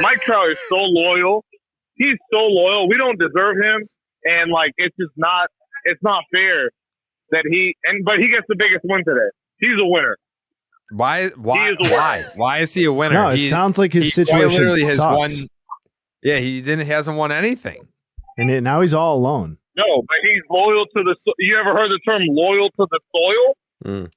Mike Trout is so loyal. He's so loyal. We don't deserve him. And, like, it's just not, it's not fair that but he gets the biggest win today. He's a winner. Why is he a winner? No, it sounds like his situation has sucks. won. Yeah, he hasn't won anything. And now he's all alone. No, but he's loyal to the. You ever heard the term "loyal to the soil"?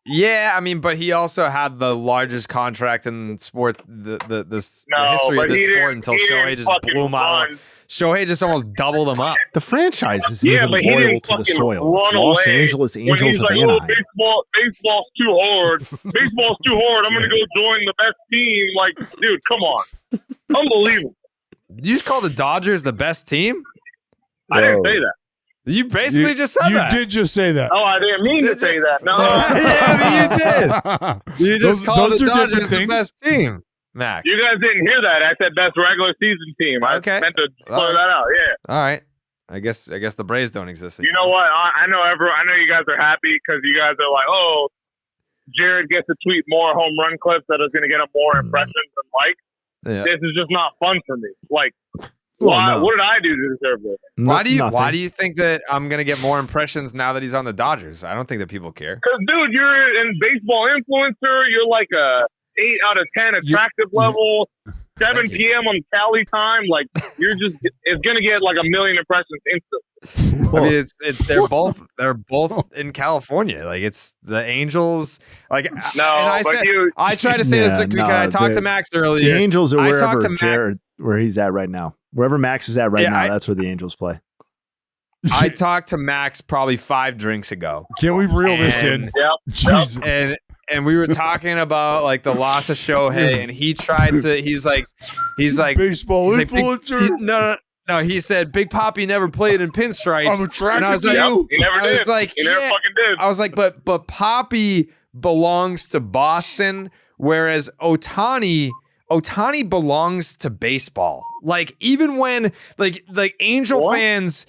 Yeah, I mean, but he also had the largest contract in sport, the history of the sport until Shohei just blew him out. Shohei just almost doubled him up. The franchise is Yeah, even but he loyal didn't to the fucking soil. It's run Los away Angeles when Angels he's of like, Anaheim. baseball's too hard. Baseball's too hard. I'm going to go join the best team. Like, dude, come on. Unbelievable. You just call the Dodgers the best team? I didn't say that. You basically just said that. You did just say that. Oh, I didn't mean to say that. No. Yeah, but you did. You just called the those are different Dodgers the things. best team, Max. You guys didn't hear that. I said best regular season team. Okay. I meant to clear that out. Yeah. All right. I guess the Braves don't exist You anymore. know what? I know you guys are happy because you guys are like, oh, Jared gets to tweet more home run clips that is going to get him more impressions than Mike. Yeah. This is just not fun for me. Like, why? no. What did I do to deserve this? Why do you think that I'm gonna get more impressions now that he's on the Dodgers? I don't think that people care. Because, dude, you're a baseball influencer. You're like a 8 out of 10 attractive level. 7 p.m. on Cali time. Like it's gonna get like 1 million impressions instantly. I mean, they're both in California. Like it's the Angels. Like I tried to say this because I talked to Max earlier. The Angels are wherever Jared, where he's at right now. Wherever Max is at right now, that's where the Angels play. I talked to Max probably 5 drinks ago. Can we reel this in? Yep. Jesus. And we were talking about like the loss of Shohei, and he tried to. He's like baseball influencer. No. He said Big Papi never played in pinstripes. I'm attracted and I was to like, you. He never did. I was like, he never fucking did. I was like, but Papi belongs to Boston, whereas Ohtani belongs to baseball. Like even when like Angel fans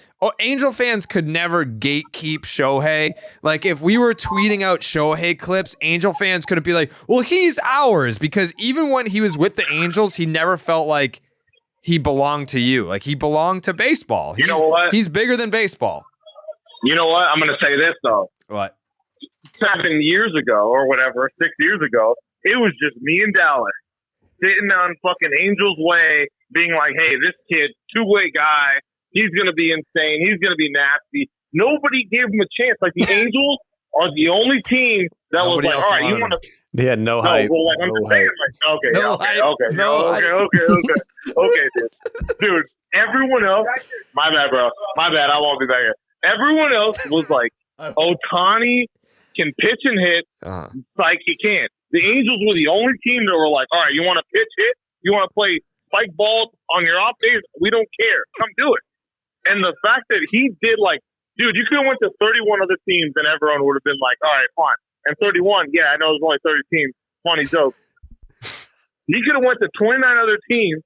could never gatekeep Shohei. Like if we were tweeting out Shohei clips, Angel fans couldn't be like, well, he's ours, because even when he was with the Angels, he never felt like he belonged to you. Like he belonged to baseball. You know what? He's bigger than baseball. You know what? I'm gonna say this though. What? 7 years ago or whatever, 6 years ago, it was just me and Dallas sitting on fucking Angels Way, being like, hey, this kid, 2-way guy, he's going to be insane. He's going to be nasty. Nobody gave him a chance. Like, the Angels are the only team that Nobody was like, all right, you want to... They had no hype. Well, like, I'm just saying, like, okay, dude. Dude, everyone else... My bad, bro. My bad. I won't be back here. Everyone else was like, Ohtani can pitch and hit. Like, he can't. The Angels were the only team that were like, all right, you want to pitch hit? You want to play spike balls on your off days? We don't care. Come do it. And the fact that he did, like, dude, you could have went to 31 other teams and everyone would have been like, all right, fine. And 31, yeah, I know there's only 30 teams. Funny joke. He could have went to 29 other teams,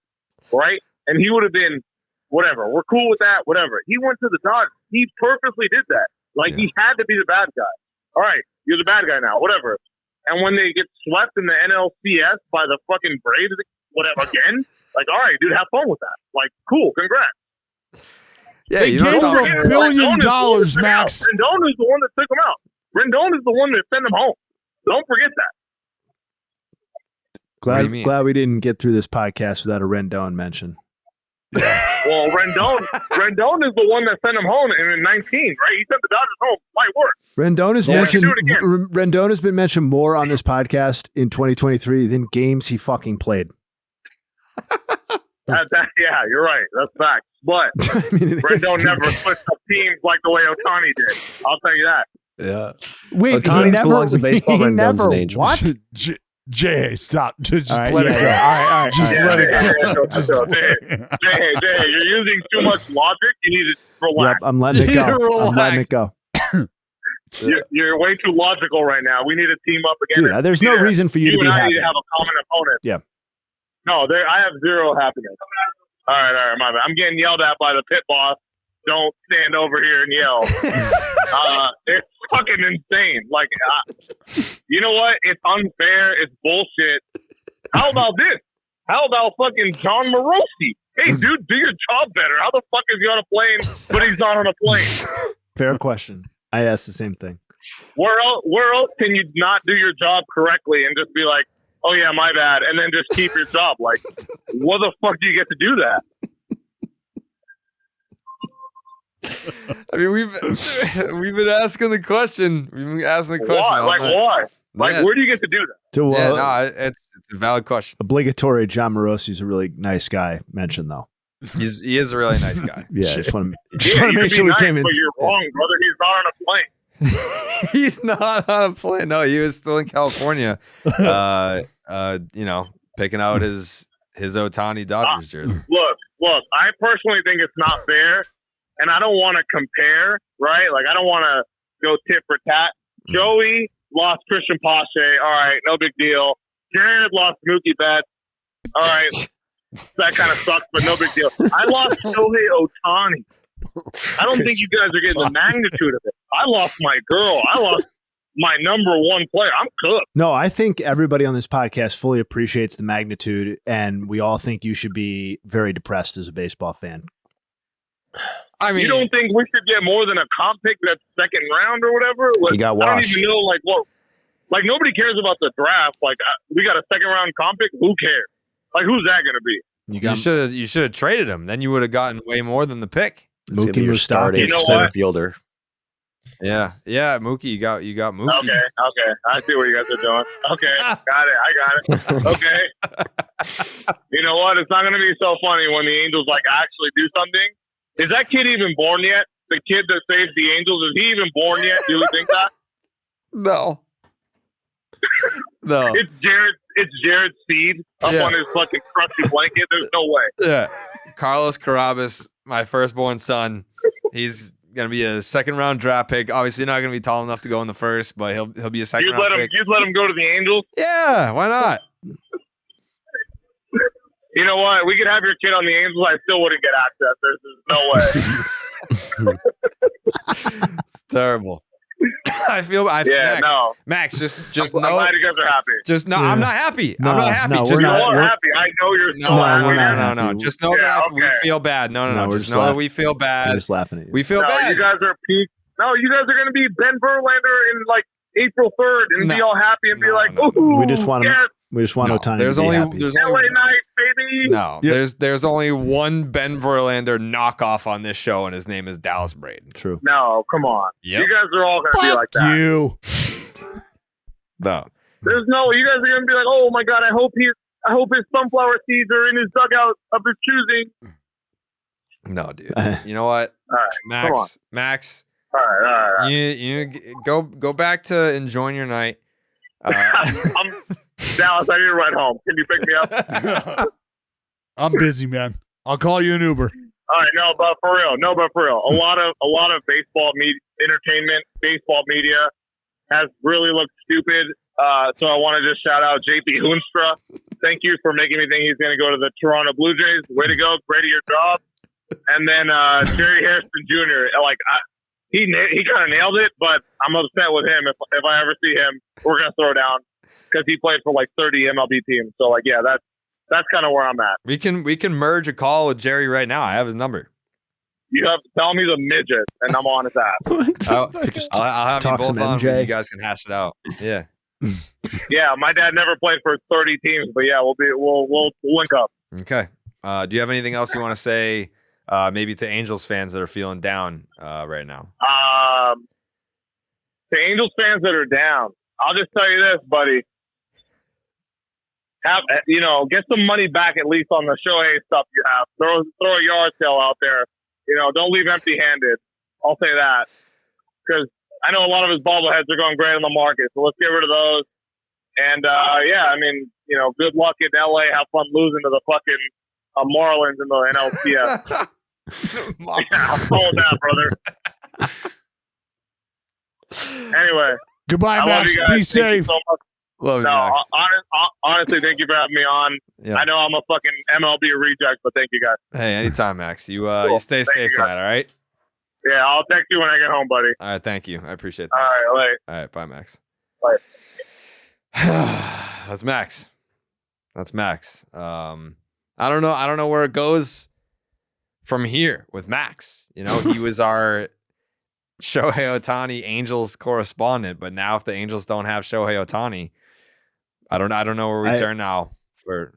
right? And he would have been, whatever. We're cool with that, whatever. He went to the Dodgers. He purposely did that. Like, he had to be the bad guy. All right, you're the bad guy now, whatever. And when they get swept in the NLCS by the fucking Braves, whatever, again, like, all right, dude, have fun with that. Like, cool, congrats. Yeah, they gave him $1 billion, Max. Rendon is the one that took him out. Rendon is the one that sent him home. Don't forget that. Glad we didn't get through this podcast without a Rendon mention. Well, Rendon is the one that sent him home in 19, right? He sent the Dodgers home. Light work. Rendon has been mentioned more on this podcast in 2023 than games he fucking played. Yeah, you're right. That's fact. But Rendon never switched up teams like the way Ohtani did. I'll tell you that. Yeah. Wait, Ohtani belongs to baseball. Rendon's an Angel. What? Jay, stop. Just right, let it go. All right. Just let it go. Jay, you're using too much logic. You need to relax. Yep, I'm letting it go. You're way too logical right now. We need to team up again. Dude, there's no reason for you to be happy. You need to have a common opponent. Yeah. No, I have zero happiness. All right, my bad. I'm getting yelled at by the pit boss. Don't stand over here and yell. It's fucking insane. Like, you know what? It's unfair. It's bullshit. How about this? How about fucking John Morosi? Hey, dude, do your job better. How the fuck is he on a plane, but he's not on a plane? Fair question. I asked the same thing. Where else can you not do your job correctly and just be like, oh yeah, my bad, and then just keep your job? Like, what the fuck do you get to do that? I mean, we've been asking the question. We've been asking the question. Why? Like, why? Like, where do you get to do that? It's a valid question. Obligatory. John Morosi's a really nice guy. Mention though. He is a really nice guy. Yeah, just want to make sure we came in. But you're wrong, brother. He's not on a plane. He's not on a plane. No, he was still in California. Picking out his Ohtani Dodgers jersey. Look. I personally think it's not fair, and I don't want to compare. Right? Like, I don't want to go tit for tat. Joey lost Christian Pache. All right, no big deal. Jared lost Mookie Betts. All right. That kind of sucks, but no big deal. I lost Shohei Ohtani. I don't think you guys are getting the magnitude of it. I lost my girl. I lost my number one player. I'm cooked. No, I think everybody on this podcast fully appreciates the magnitude, and we all think you should be very depressed as a baseball fan. I mean, you don't think we should get more than a comp pick that's second round or whatever? He got washed. I don't even know, like, what. Like, nobody cares about the draft. Like, we got a second round comp pick. Who cares? Like, who's that going to be? You should have traded him. Then you would have gotten way more than the pick. It's gonna be your Mustafi. starting You know center what? fielder. Yeah, Mookie. You got Mookie. Okay. I see what you guys are doing. Okay. Got it. I got it. Okay. You know what? It's not going to be so funny when the Angels, like, actually do something. Is that kid even born yet? The kid that saved the Angels, is he even born yet? Do you think that? No. No. It's Jared's seed up on his fucking crusty blanket. There's no way. Yeah. Carlos Carabas, my firstborn son. He's gonna be a second round draft pick. Obviously not gonna be tall enough to go in the first, but he'll be a second round pick. You'd let him go to the Angels? Yeah, why not? You know what? We could have your kid on the Angels. I still wouldn't get access. There's no way. It's terrible. Max, just I'm know. glad you guys are happy. Just no, I'm not happy. I'm not happy. No, Just we're know. not. You're happy. I know you're so happy. we're not No. happy. Just know that we feel bad. No. we're Just just know that laughing. we feel I'm bad. just laughing at you. We feel No, bad. you guys are peak. No, you guys are going to be Ben Verlander in like April 3rd and be all happy and be like, No. ooh, We just want him. yes, We just want No, Ohtani there's to be only happy. there's LA only night, baby. no. Yep. There's only one Ben Verlander knockoff on this show, and his name is Dallas Braden. True. No, come on. Yep. You guys are all going to be like that. You. No. There's no, you guys are going to be like, oh my God, I hope his sunflower seeds are in his dugout of his choosing. No, dude. You know what? All right, come on. Max. All right. You go back to enjoying your night. I'm Dallas. I need to ride home. Can you pick me up? I'm busy, man. I'll call you an Uber. All right, no, but for real, a lot of baseball entertainment, baseball media has really looked stupid. So I want to just shout out JP Hoonstra. Thank you for making me think he's going to go to the Toronto Blue Jays. Way to go, great at your job. And then Jerry Harrison Jr. He kind of nailed it, but I'm upset with him. If I ever see him, we're going to throw down because he played for like 30 MLB teams. So like, yeah, that's kind of where I'm at. We can merge a call with Jerry right now. I have his number. You have to tell me the midget, and I'm on his ass. I'll have you Talk both some on. MJ. You guys can hash it out. Yeah. Yeah, my dad never played for 30 teams, but yeah, we'll link up. Okay. Do you have anything else you want to say? Maybe to Angels fans that are feeling down right now. To Angels fans that are down, I'll just tell you this, buddy. Get some money back at least on the Shohei stuff you have. Throw a yard sale out there. Don't leave empty-handed. I'll say that because I know a lot of his bobbleheads are going great on the market. So let's get rid of those. And good luck in LA. Have fun losing to the fucking Marlins in the NLCS. Yeah, I'll follow that, brother. Anyway, Goodbye, I love Max. you guys. Be Thank you safe. so much. Love you, No, Max. honestly, thank you for having me on. Yeah. I know I'm a fucking MLB reject, but thank you guys. Hey, anytime, Max. You Cool. you stay Thank safe you, guys. tonight, all right? Yeah, I'll text you when I get home, buddy. All right, thank you. I appreciate All that. right, later. All right, bye, Max. Bye. That's Max. I don't know where it goes from here with Max. He was our Shohei Ohtani Angels correspondent, but now if the Angels don't have Shohei Ohtani, I don't know where we turn now for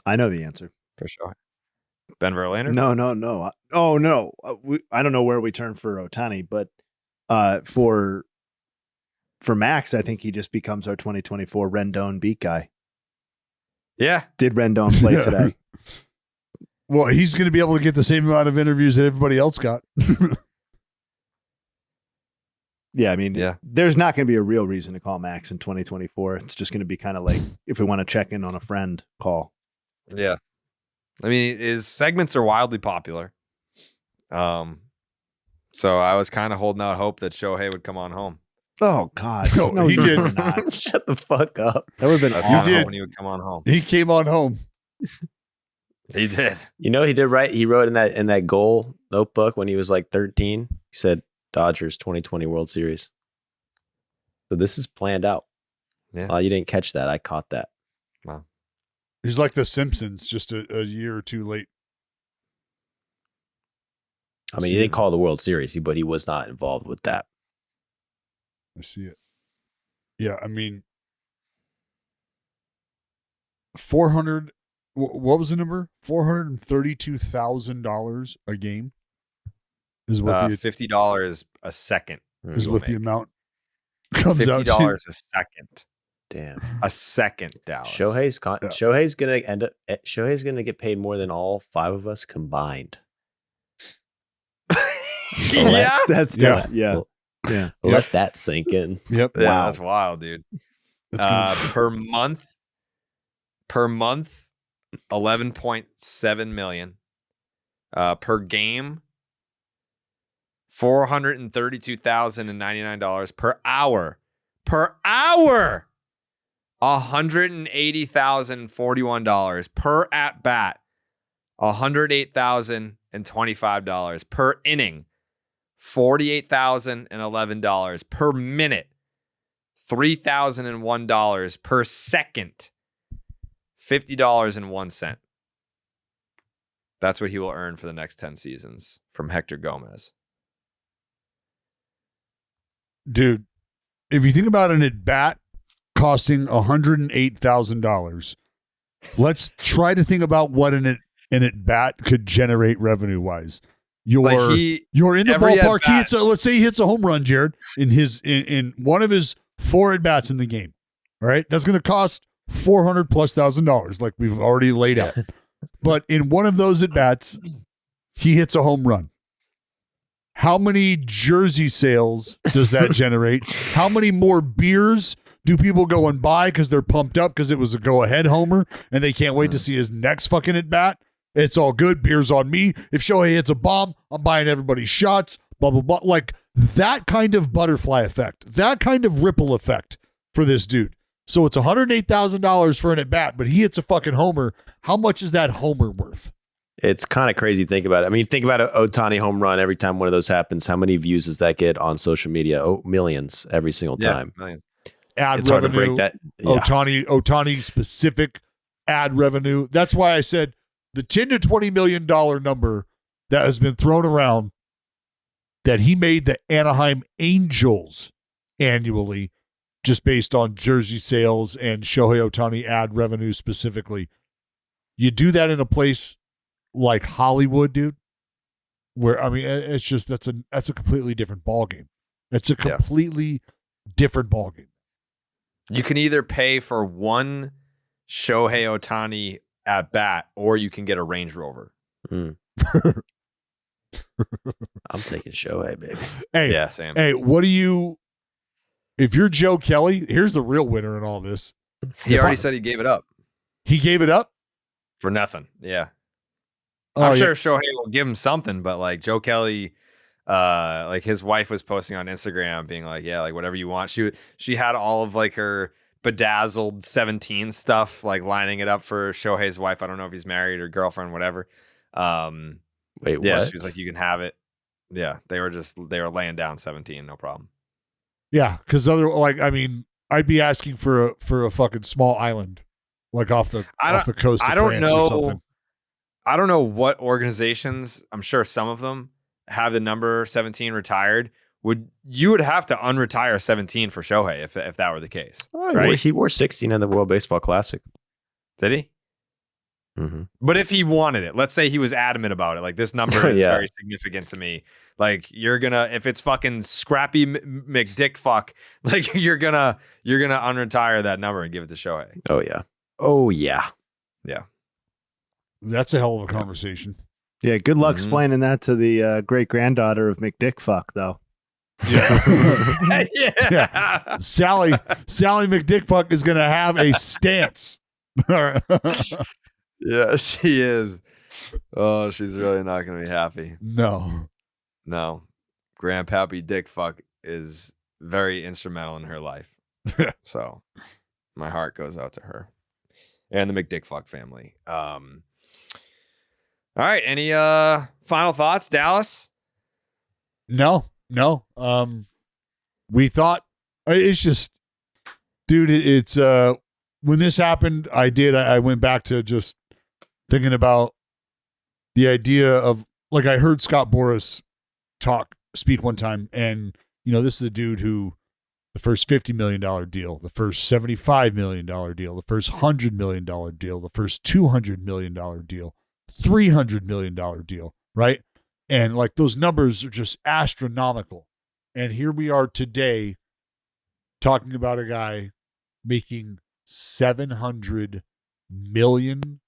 I know the answer. Shohei. Ben Verlander? No. Oh no, I don't know where we turn for Ohtani, but for Max, I think he just becomes our 2024 Rendon beat guy. Yeah. Did Rendon play today? Well, he's going to be able to get the same amount of interviews that everybody else got. Yeah, I mean, Yeah. there's not going to be a real reason to call Max in 2024. It's just going to be kind of like if we want to check in on a friend, call. Yeah. I mean, his segments are wildly popular. So I was kind of holding out hope that Shohei would come on home. Oh God, No, he you did were not. Shut the fuck up. That would have been That's He kind awesome. of did. when he would come on home. He came on home. He did. He did right. He wrote in that goal notebook when he was like 13. He said Dodgers 2020 World Series. So this is planned out. Yeah. Oh, you didn't catch that. I caught that. He's like the Simpsons, just a year or two late. I mean, he didn't call the World Series, but he was not involved with that. I see it. Yeah, I mean, 400 what was the number? $432,000 a game is what the $50 a second is what the make. amount comes out to. $50 a second. Damn. A second, Dallas. Shohei's gonna get paid more than all 5 of us combined. Yeah. That's Yeah. yeah. Yeah. Let that sink in. Yep. Yeah, Wow. that's wild, dude. That's gonna- Per month, 11.7 million. Per game, $432,099 per hour. Per hour, $180,041 per at bat. $108,025 per inning. $48,011 per minute. $3,001 per second. $50.01. That's what he will earn for the next 10 seasons from Hector Gomez. Dude, if you think about an at bat costing $108,000, let's try to think about what an at bat could generate revenue wise. You're in the every ballpark. Let's say he hits a home run, Jared, in one of his 4 at bats in the game. All right, that's going to cost $400,000+, like we've already laid out. But in one of those at bats, he hits a home run. How many jersey sales does that generate? How many more beers do people go and buy because they're pumped up because it was a go-ahead homer and they can't wait to see his next fucking at bat? It's all good. Beer's on me. If Shohei hits a bomb, I'm buying everybody's shots, blah, blah, blah. Like that kind of butterfly effect, that kind of ripple effect for this dude. So it's $108,000 for an at bat, but he hits a fucking homer. How much is that homer worth? It's kind of crazy to think about it. I mean, think about an Ohtani home run every time one of those happens. How many views does that get on social media? Oh, millions every single time. Millions. Ad It's revenue, hard to break that. Yeah. Ohtani specific ad revenue. That's why I said the $10 to $20 million number that has been thrown around that he made the Anaheim Angels annually, just based on jersey sales and Shohei Ohtani ad revenue specifically. You do that in a place like Hollywood, dude, where I mean, it's just that's a completely different ballgame. It's a completely different ballgame. You can either pay for one Shohei Ohtani at bat, or you can get a Range Rover. I'm taking Shohei, baby. Hey, Yeah, Sam. Hey, what do you? If you're Joe Kelly, here's the real winner in all this. He already said he gave it up He gave it up for nothing. Yeah. Oh, I'm yeah. sure Shohei will give him something, but like Joe Kelly, like his wife was posting on Instagram being like, yeah, like whatever you want. She had all of like her bedazzled 17 stuff, like lining it up for Shohei's wife. I don't know if he's married or girlfriend, whatever. Wait, Yeah, what? she was like, you can have it. Yeah, they were laying down 17, no problem. Yeah, because I mean, I'd be asking for a fucking small island, like off the coast of I don't France or something. know. I don't know what organizations. I'm sure some of them have the number 17 retired. You would have to unretire 17 for Shohei if that were the case, right? He wore 16 in the World Baseball Classic. Did he? Mm-hmm. But if he wanted it, let's say he was adamant about it, like this number is very significant to me. Like if it's fucking Scrappy McDickfuck, like you're gonna unretire that number and give it to Shohei. Oh yeah. Oh yeah. Yeah. That's a hell of a conversation. Yeah, good luck Mhm. explaining that to the great granddaughter of McDickfuck, though. Yeah. Yeah. Sally McDickfuck is going to have a stance. Yeah, she is. Oh, she's really not gonna be happy. No. No. Grandpappy Dickfuck is very instrumental in her life. So my heart goes out to her. And the McDickfuck family. All right. Any final thoughts, Dallas? No. We thought it's just, dude, it's when this happened, I went back to just thinking about the idea of, like, I heard Scott Boras speak one time, and this is a dude who the first $50 million deal, the first $75 million deal, the first $100 million deal, the first $200 million deal, $300 million deal, right? And like those numbers are just astronomical. And here we are today talking about a guy making $700 million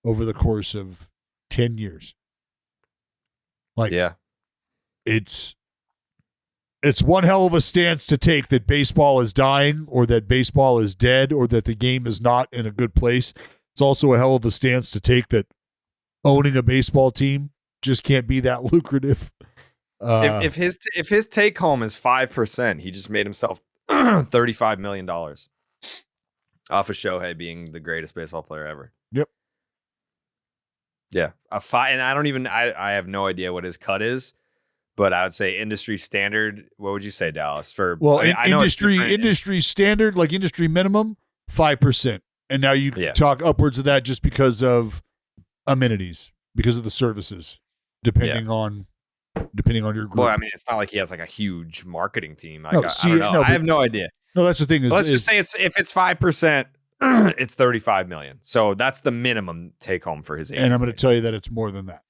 over the course of 10 years. Like, Yeah. It's one hell of a stance to take that baseball is dying or that baseball is dead or that the game is not in a good place. It's also a hell of a stance to take that owning a baseball team just can't be that lucrative. If his take home is 5%, he just made himself $35 million off of Shohei being the greatest baseball player ever. Yep. Yeah. And I have no idea what his cut is, but I would say industry standard. What would you say, Dallas? I know industry standard, like industry minimum, 5%. And now you talk upwards of that just because of amenities, because of the services, depending on your group. Well, I mean, it's not like he has like a huge marketing team. I don't know. I have no idea. No, that's the thing. Let's just say if it's 5%, it's $35 million. So that's the minimum take home for his agent. And I'm going to tell you that it's more than that.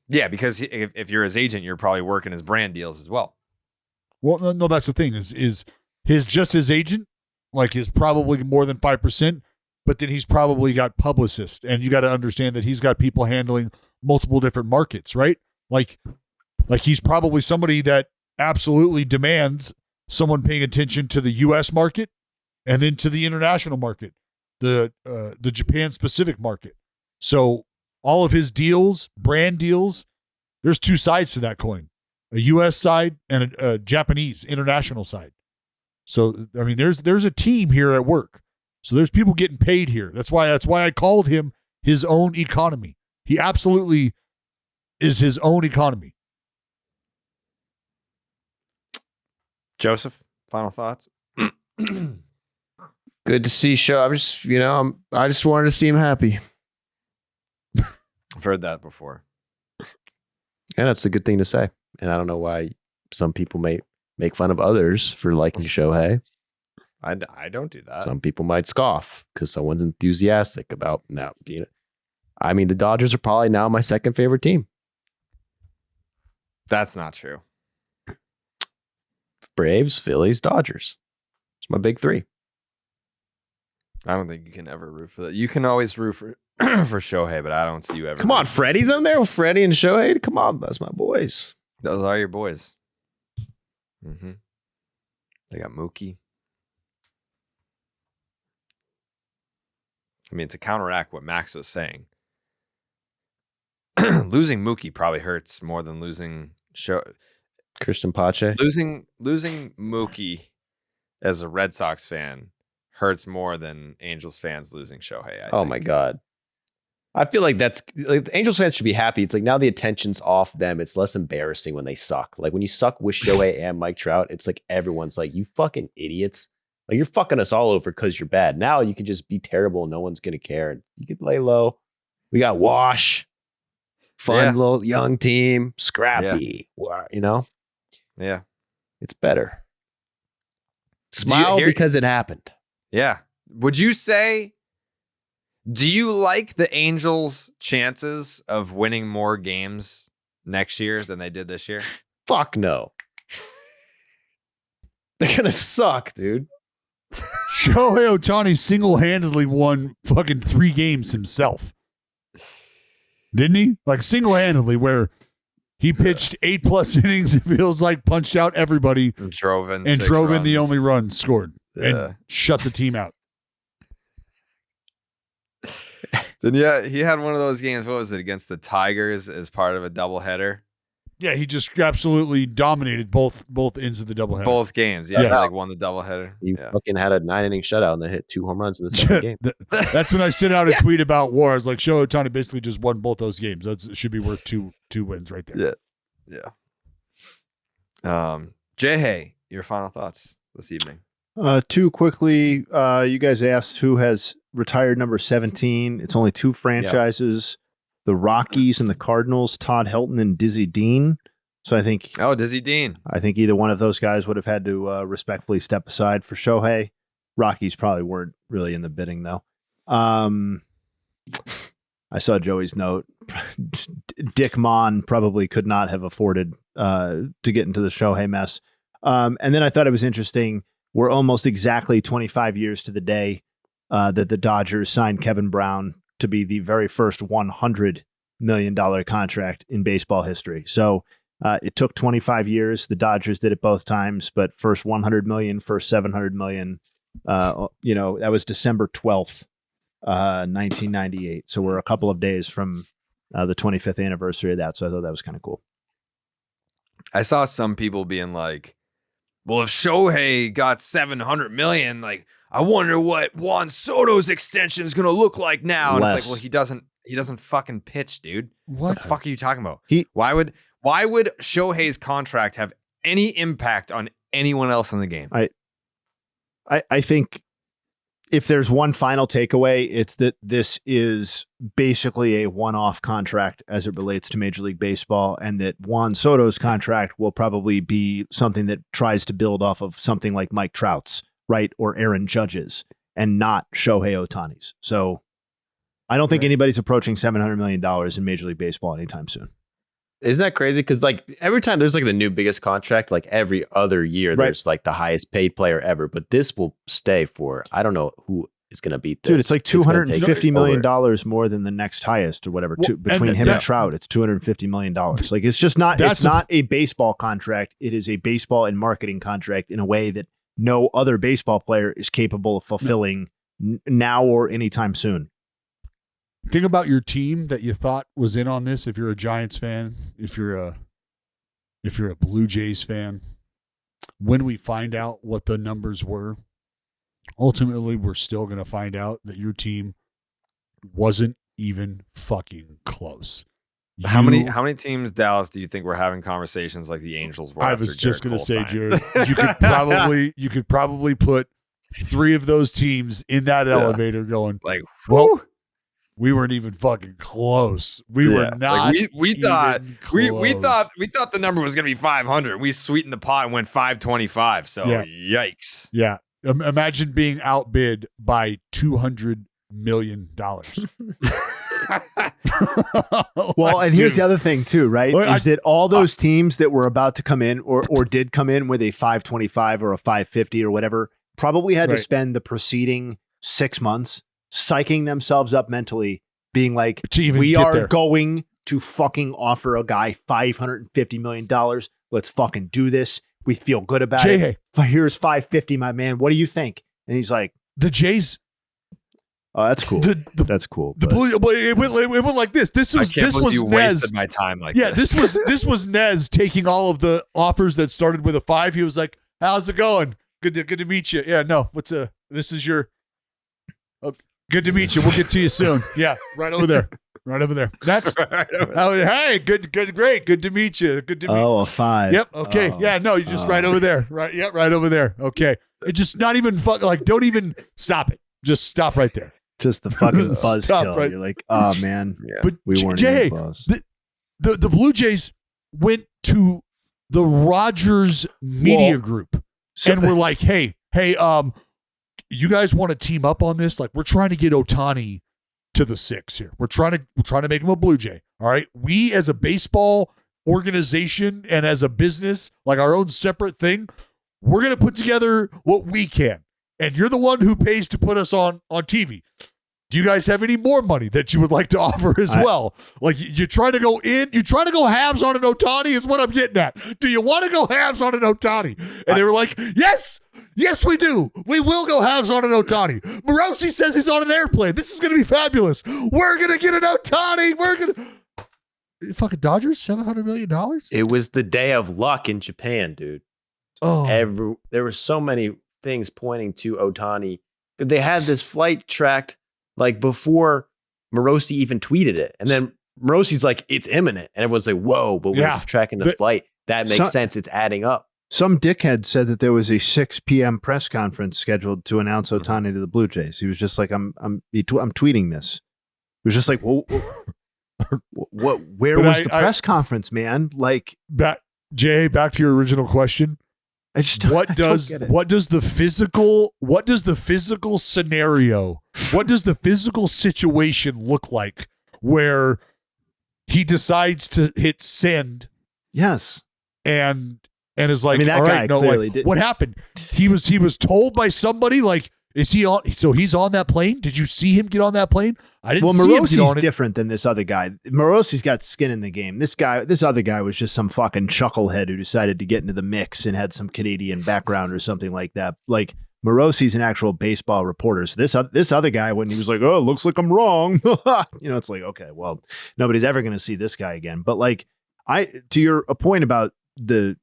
Yeah, because if you're his agent, you're probably working his brand deals as well. Well, no, that's the thing is his agent, like, is probably more than 5%, but then he's probably got publicists, and you got to understand that he's got people handling multiple different markets, right? Like he's probably somebody that absolutely demands someone paying attention to the U.S. market and then to the international market, the Japan specific market. So all of his deals, brand deals, there's two sides to that coin, a U.S. side and a Japanese international side. So, I mean, there's a team here at work. So there's people getting paid here. That's why I called him his own economy. He absolutely is his own economy. Joseph, final thoughts? Good to see Show. I just wanted to see him happy. I've heard that before. And that's a good thing to say. And I don't know why some people may make fun of others for liking Shohei. I don't do that. Some people might scoff because someone's enthusiastic about now being it. I mean, the Dodgers are probably now my second favorite team. That's not true. Braves, Phillies, Dodgers. It's my big three. I don't think you can ever root for that. You can always root for Shohei, but I don't see you ever. Come on, Freddie's on there with Freddie and Shohei. Come on, that's my boys. Those are your boys. Mm-hmm. They got Mookie. I mean, to counteract what Max was saying, losing Mookie probably hurts more than losing Christian Pache. Losing Mookie as a Red Sox fan hurts more than Angels fans losing Shohei. I think. My God. I feel like that's like the Angels fans should be happy. It's like now the attention's off them. It's less embarrassing when they suck. Like when you suck with Shohei and Mike Trout, it's like everyone's like, you fucking idiots. Like you're fucking us all over because you're bad. Now you can just be terrible and no one's going to care. You can lay low. We got Wash. Fun little young team. Scrappy. Yeah. Yeah. It's better. Smile because it happened. Yeah. Would you say, do you like the Angels' chances of winning more games next year than they did this year? Fuck no. They're going to suck, dude. Shohei Ohtani single-handedly won fucking 3 games himself. Didn't he? Like single-handedly, where he pitched 8+ innings, it feels like, punched out everybody. And drove in the only run scored. And shut the team out. Then yeah, he had one of those games. What was it, against the Tigers as part of a doubleheader? Yeah, he just absolutely dominated both ends of the doubleheader. Both games, yeah. Yes. He won the doubleheader. He fucking had a 9-inning shutout and then hit 2 home runs in the second game. That's when I sent out a tweet about war. I was like, Shohei Ohtani basically just won both those games. That should be worth two wins right there. Yeah. Jay, your final thoughts this evening? 2 quickly. You guys asked who has retired number 17. It's only 2 franchises. The Rockies and the Cardinals, Todd Helton and Dizzy Dean. So I think Dizzy Dean. I think either one of those guys would have had to respectfully step aside for Shohei. Rockies probably weren't really in the bidding though. I saw Joey's note. Dick Mon probably could not have afforded to get into the Shohei mess. And then I thought it was interesting. We're almost exactly 25 years to the day that the Dodgers signed Kevin Brown to be the very first $100 million contract in baseball history. So it took 25 years. The Dodgers did it both times, but first 100 million, first 700 million. That was December 12th, 1998. So we're a couple of days from the 25th anniversary of that. So I thought that was kind of cool. I saw some people being like, well, if Shohei got 700 million, like, I wonder what Juan Soto's extension is going to look like now. And it's like, well, he doesn't fucking pitch, dude. What the fuck are you talking about? Why would Shohei's contract have any impact on anyone else in the game? I think if there's one final takeaway, it's that this is basically a one-off contract as it relates to Major League Baseball, and that Juan Soto's contract will probably be something that tries to build off of something like Mike Trout's, right, or Aaron Judge's, and not Shohei Ohtani's. So I don't think anybody's approaching $700 million in Major League Baseball anytime soon. Isn't that crazy? Because like every time there's like the new biggest contract, like every other year, there's like the highest paid player ever. But this will stay for, I don't know who is going to beat this. Dude, it's like $250 million more than the next highest or whatever. Between him and Trout, it's $250 million. Like it's just not, it's not a baseball contract. It is a baseball and marketing contract in a way that no other baseball player is capable of fulfilling now or anytime soon. Think about your team that you thought was in on this. If you're a Giants fan, if you're a Blue Jays fan, when we find out what the numbers were, ultimately we're still going to find out that your team wasn't even fucking close. How many teams, Dallas, do you think were having conversations like the Angels were? I was just going to say, Jared, you could probably put 3 of those teams in that elevator going like, well, we weren't even fucking close. We were not. Like we thought the number was going to be 500. We sweetened the pot and went 525. So yikes. Yeah. Imagine being outbid by $200 million. Well, and here's the other thing too, right? Is that all those teams that were about to come in or did come in with a 525 or a 550 or whatever probably had to spend the preceding 6 months psyching themselves up mentally, being like, we are going to fucking offer a guy $550 million. Let's fucking do this. We feel good about it. Here's 550, my man. What do you think? And he's like, the Jays. Oh, that's cool. That's cool. It went like this. This was you Nez. Wasted my time like this. this was Nez taking all of the offers that started with a 5. He was like, "How's it going? Good to meet you." Yeah, no. This is your. Good to meet you. We'll get to you soon. Yeah, right over there. Right over there. That's hey, good, great. Good to meet you. Good to meet you. Oh, a 5. Yep. Okay. Yeah. No, you just right over there. Right. Yeah. Right over there. Okay. It's just not even don't even stop it. Just stop right there. Just the fucking buzzkill. Right. You're like, oh man, but we weren't Jay, even close. The Blue Jays went to the Rogers Media Group and we're like, hey, you guys want to team up on this? Like, we're trying to get Ohtani to the 6 here. We're trying to make him a Blue Jay. All right. We as a baseball organization and as a business, like our own separate thing, we're going to put together what we can. And you're the one who pays to put us on TV. Do you guys have any more money that you would like to offer as well? Like, you try to go halves on an Ohtani is what I'm getting at. Do you want to go halves on an Ohtani? And they were like, yes, we do. We will go halves on an Ohtani. Morosi says he's on an airplane. This is going to be fabulous. We're going to get an Ohtani. Fucking Dodgers, $700 million? It was the day of luck in Japan, dude. Oh, there were so many things pointing to Ohtani. They had this flight tracked like before Morosi even tweeted it. And then Morosi's like, it's imminent. And everyone's like, whoa, but we're tracking the flight. That makes sense. It's adding up. Some dickhead said that there was a 6 p.m. press conference scheduled to announce Ohtani to the Blue Jays. He was just like, I'm tweeting this. It was just like, where was the press conference, man? Like, Jay, back to your original question. I just What does the physical scenario, what does the physical situation look like where he decides to hit send? Yes. And is like, I mean, that all guy right, no, clearly like, did. what happened? He was told by somebody, like, is he on? So he's on that plane. Did you see him get on that plane? I didn't see him get on Morosi's it. different than this other guy. Morosi's got skin in the game. This other guy was just some fucking chucklehead who decided to get into the mix and had some Canadian background or something like that. Like Morosi's an actual baseball reporter. So this other guy, when he was like, "Oh, it looks like I'm wrong," it's like, okay, well, nobody's ever going to see this guy again. But like, to your point about the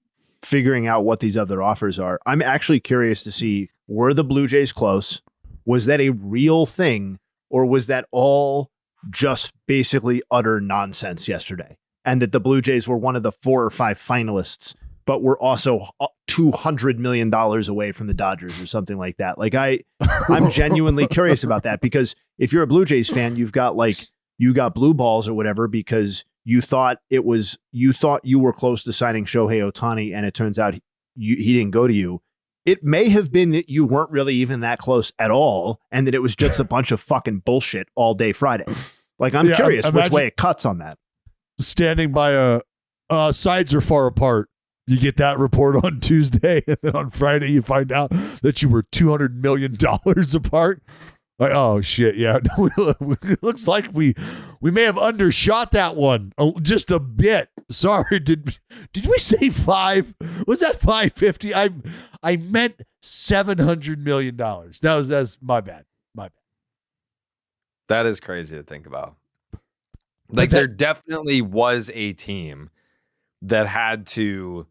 figuring out what these other offers are, I'm actually curious to see, were the Blue Jays close? Was that a real thing? Or was that all just basically utter nonsense yesterday? And that the Blue Jays were one of the 4 or 5 finalists, but were also $200 million away from the Dodgers or something like that. Like I'm genuinely curious about that, because if you're a Blue Jays fan, you got blue balls or whatever, because you thought you were close to signing Shohei Ohtani, and it turns out he didn't go to you. It may have been that you weren't really even that close at all, and that it was just a bunch of fucking bullshit all day Friday. Like, I'm curious which way it cuts on that. Standing by sides are far apart. You get that report on Tuesday, and then on Friday you find out that you were $200 million apart. Like, oh shit, yeah. It looks like we may have undershot that one just a bit. Sorry, did we say 5? Was that 550? I meant $700 million. That's my bad. That is crazy to think about. Like, there definitely was a team that had to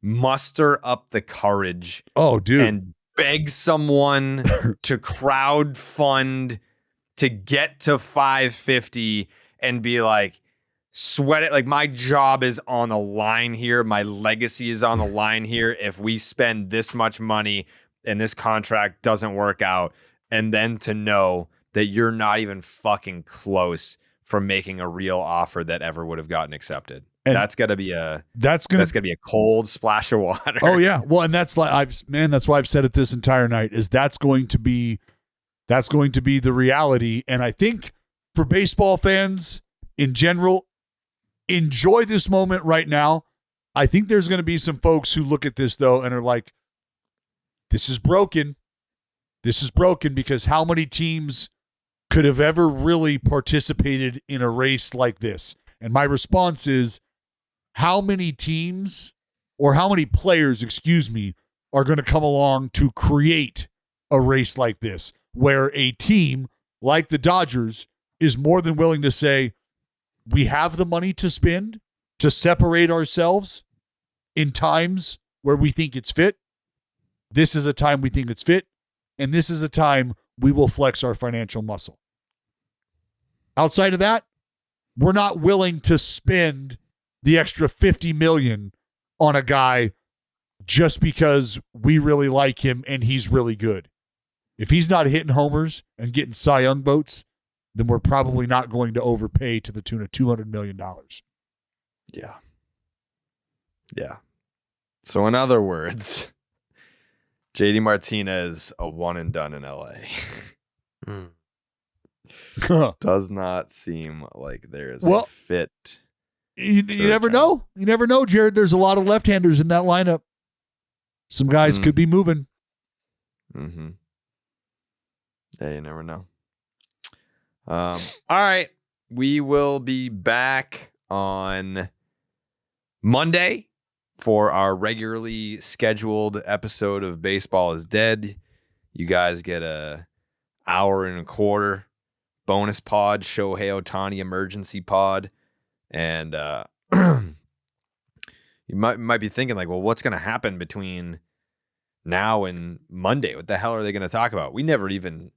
muster up the courage. Oh, dude. And beg someone to crowd fund to get to 550 and be like, sweat it. Like, my job is on the line here. My legacy is on the line here. If we spend this much money and this contract doesn't work out, and then to know that you're not even fucking close from making a real offer that ever would have gotten accepted. And that's gonna be a cold splash of water. Oh yeah, well, and that's like that's why I've said it this entire night, is that's going to be the reality. And I think for baseball fans in general, enjoy this moment right now. I think there's going to be some folks who look at this though and are like, "This is broken. This is broken," because how many teams could have ever really participated in a race like this? And my response is, how many teams or how many players, are going to come along to create a race like this, where a team like the Dodgers is more than willing to say, we have the money to spend to separate ourselves in times where we think it's fit. This is a time we think it's fit, and this is a time we will flex our financial muscle. Outside of that, we're not willing to spend the extra $50 million on a guy just because we really like him and he's really good. If he's not hitting homers and getting Cy Young votes, then we're probably not going to overpay to the tune of $200 million. Yeah. Yeah. So in other words, JD Martinez, a one and done in LA. Does not seem like there's a fit. You never know. You never know, Jared. There's a lot of left-handers in that lineup. Some guys could be moving. Mm-hmm. Yeah, you never know. All right. We will be back on Monday for our regularly scheduled episode of Baseball is Dead. You guys get a hour and a quarter bonus pod, Shohei Ohtani emergency pod. And you might be thinking like, well, what's going to happen between now and Monday? What the hell are they going to talk about? We never even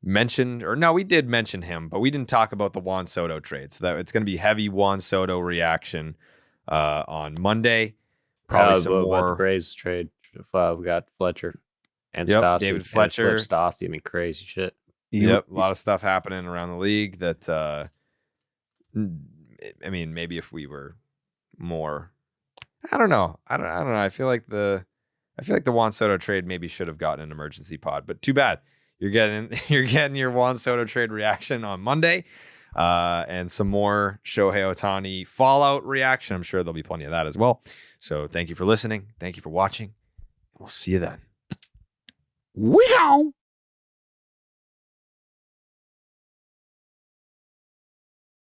mentioned, or no, we did mention him, but we didn't talk about the Juan Soto trade. So that it's going to be heavy Juan Soto reaction on Monday. Probably some more. The Braves trade. We got Fletcher and Stassi. David Fletcher. Stassi. I mean, crazy shit. Yep, a lot of stuff happening around the league that, I mean, maybe if we were more, I don't know. I don't know. I feel like the Juan Soto trade maybe should have gotten an emergency pod, but too bad. You're getting your Juan Soto trade reaction on Monday, and some more Shohei Ohtani fallout reaction. I'm sure there'll be plenty of that as well. So thank you for listening. Thank you for watching. We'll see you then. We gone.